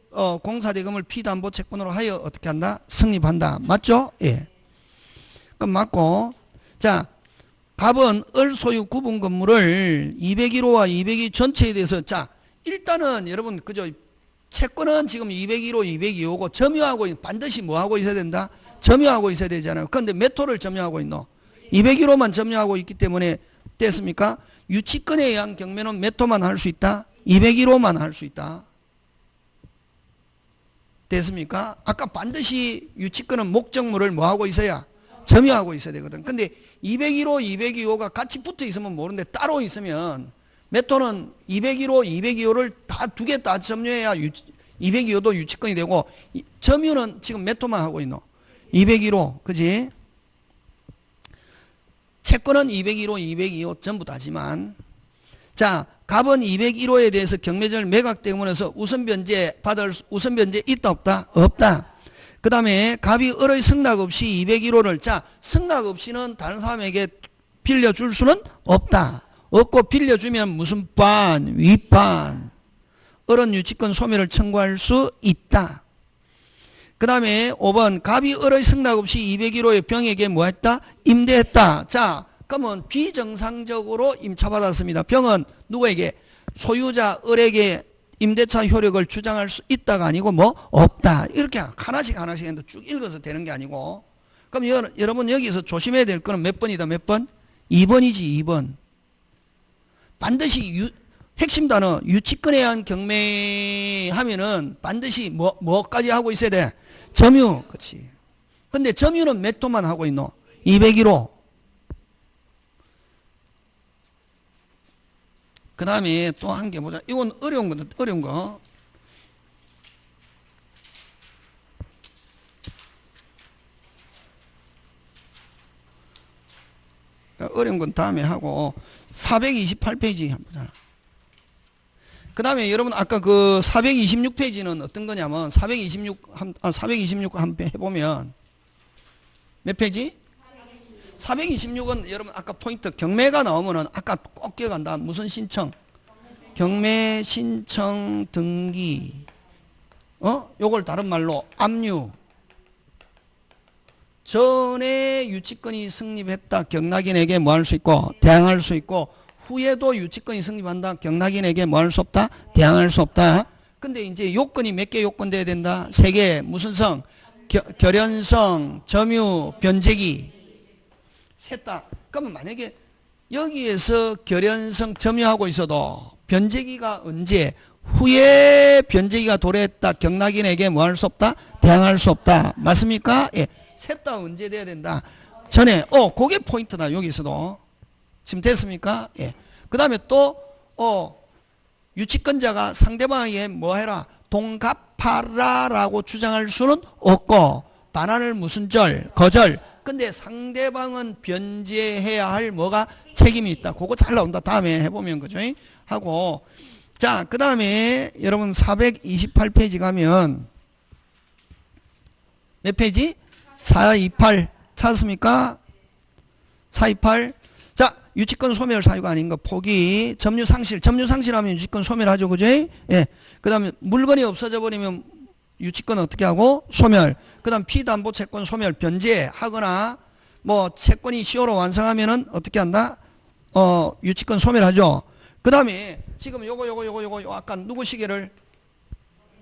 공사대금을 피담보 채권으로 하여 어떻게 한다? 성립한다. 맞죠? 예. 그럼 맞고. 자, 갑은 을 소유 구분 건물을 201호와 202 전체에 대해서 자, 일단은 여러분 그죠? 채권은 지금 201호, 202호고 점유하고 반드시 뭐 하고 있어야 된다? 점유하고 있어야 되잖아요. 그런데 몇 호를 점유하고 있노? 201호만 점유하고 있기 때문에 됐습니까? 유치권에 의한 경매는 몇 호만 할 수 있다? 201호만 할 수 있다. 됐습니까? 아까 반드시 유치권은 목적물을 뭐 하고 있어야? 점유하고 있어야 되거든. 근데 201호, 202호가 같이 붙어 있으면 모르는데 따로 있으면 몇 호는 201호, 202호를 다 두 개 다 점유해야 202호도 유치권이 되고 점유는 지금 몇 호만 하고 있노? 201호. 그지? 채권은 201호, 202호 전부 다지만 자, 갑은 201호에 대해서 경매절 매각 때문에서 우선변제 받을 우선변제 있다 없다? 없다. 그 다음에 갑이 을의 승낙 없이 201호를 자, 승낙 없이는 다른 사람에게 빌려줄 수는 없다. 없고 빌려주면 무슨 반, 윗반 을은 유치권 소멸을 청구할 수 있다. 그 다음에 5번 갑이 을의 승낙 없이 201호의 병에게 뭐 했다? 임대했다. 자, 그러면 비정상적으로 임차받았습니다. 병은 누구에게? 소유자 을에게 임대차 효력을 주장할 수 있다가 아니고 뭐 없다. 이렇게 하나씩 했는데 쭉 읽어서 되는 게 아니고. 그럼 여러분 여기서 조심해야 될 거는 몇 번이다? 몇 번? 2번이지 2번. 반드시 핵심 단어 유치권에 의한 경매하면은 반드시 뭐까지 하고 있어야 돼? 점유. 그렇지. 근데 점유는 몇 호만 하고 있노? 201호. 그 다음에 또 한 개 보자. 이건 어려운 거다. 어려운 거. 어려운 건 다음에 하고 428페이지 한번 보자. 그 다음에 여러분 아까 그 426페이지는 어떤 거냐면 426 한번 해보면 몇 페이지? 426은 여러분 아까 포인트 경매가 나오면은 아까 꼭 기억한다. 무슨 신청? 경매 신청 등기. 요걸 다른 말로 압류. 전에 유치권이 성립했다. 경락인에게 뭐 할 수 있고 대항할 수 있고 후에도 유치권이 성립한다. 경락인에게 뭐 할 수 없다? 대항할 수 없다. 근데 이제 요건이 몇 개 요건 돼야 된다? 3개. 무슨 성? 결연성, 점유, 변제기. 셋 다. 그러면 만약에 여기에서 결연성 점유하고 있어도 변제기가 언제? 후에 변제기가 도래했다. 경락인에게 뭐 할 수 없다? 대항할 수 없다. 맞습니까? 예. 셋 다 언제 돼야 된다? 전에. 그게 포인트다. 여기서도. 지금 됐습니까? 예. 그 다음에 또, 유치권자가 상대방에게 뭐 해라? 돈 갚아라 라고 주장할 수는 없고, 반환을 무슨 절? 거절. 근데 상대방은 변제해야 할 뭐가 책임이 있다. 그거 잘 나온다. 다음에 해보면 그죠? 하고. 자, 그 다음에 여러분 428페이지 가면 몇 페이지? 428 찾았습니까? 428. 자, 유치권 소멸 사유가 아닌 거 포기. 점유 상실하면 유치권 소멸하죠. 그죠? 예. 그 다음에 물건이 없어져 버리면 유치권 어떻게 하고? 소멸. 그 다음 피담보 채권 소멸 변제하거나 뭐 채권이 시효로 완성하면은 어떻게 한다? 유치권 소멸하죠. 그 다음에 지금 요거 아까 누구 시계를?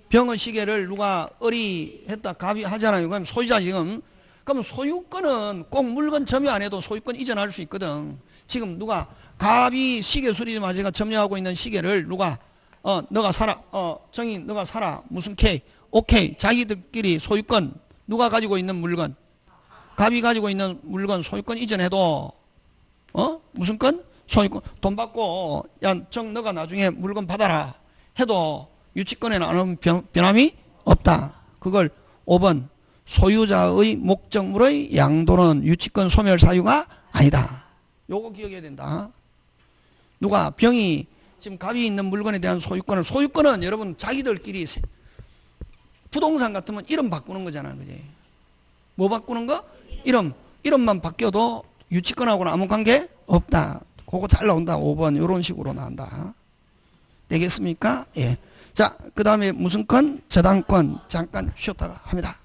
병의 시계를 누가 을이 했다 갑이 하잖아요. 그럼 소유자 지금. 그럼 소유권은 꼭 물건 점유 안 해도 소유권 이전할 수 있거든. 지금 누가 갑이 시계 수리마저가 점유하고 있는 시계를 누가 너가 살아. 정희, 너가 살아. 무슨 K. 오케이. 자기들끼리 소유권. 누가 가지고 있는 물건? 갑이 가지고 있는 물건 소유권 이전해도, 무슨 건? 소유권. 돈 받고, 야, 너가 나중에 물건 받아라. 해도 유치권에는 아무 변함이 없다. 그걸 5번. 소유자의 목적물의 양도는 유치권 소멸 사유가 아니다. 요거 기억해야 된다. 누가 병이 지금 갑이 있는 물건에 대한 소유권은 여러분 자기들끼리 부동산 같으면 이름 바꾸는 거잖아. 그지? 뭐 바꾸는 거? 이름만 바뀌어도 유치권하고는 아무 관계 없다. 그거 잘 나온다. 5번 이런 식으로 나온다. 되겠습니까? 예. 자, 그 다음에 무슨 건? 저당권 잠깐 쉬었다가 합니다.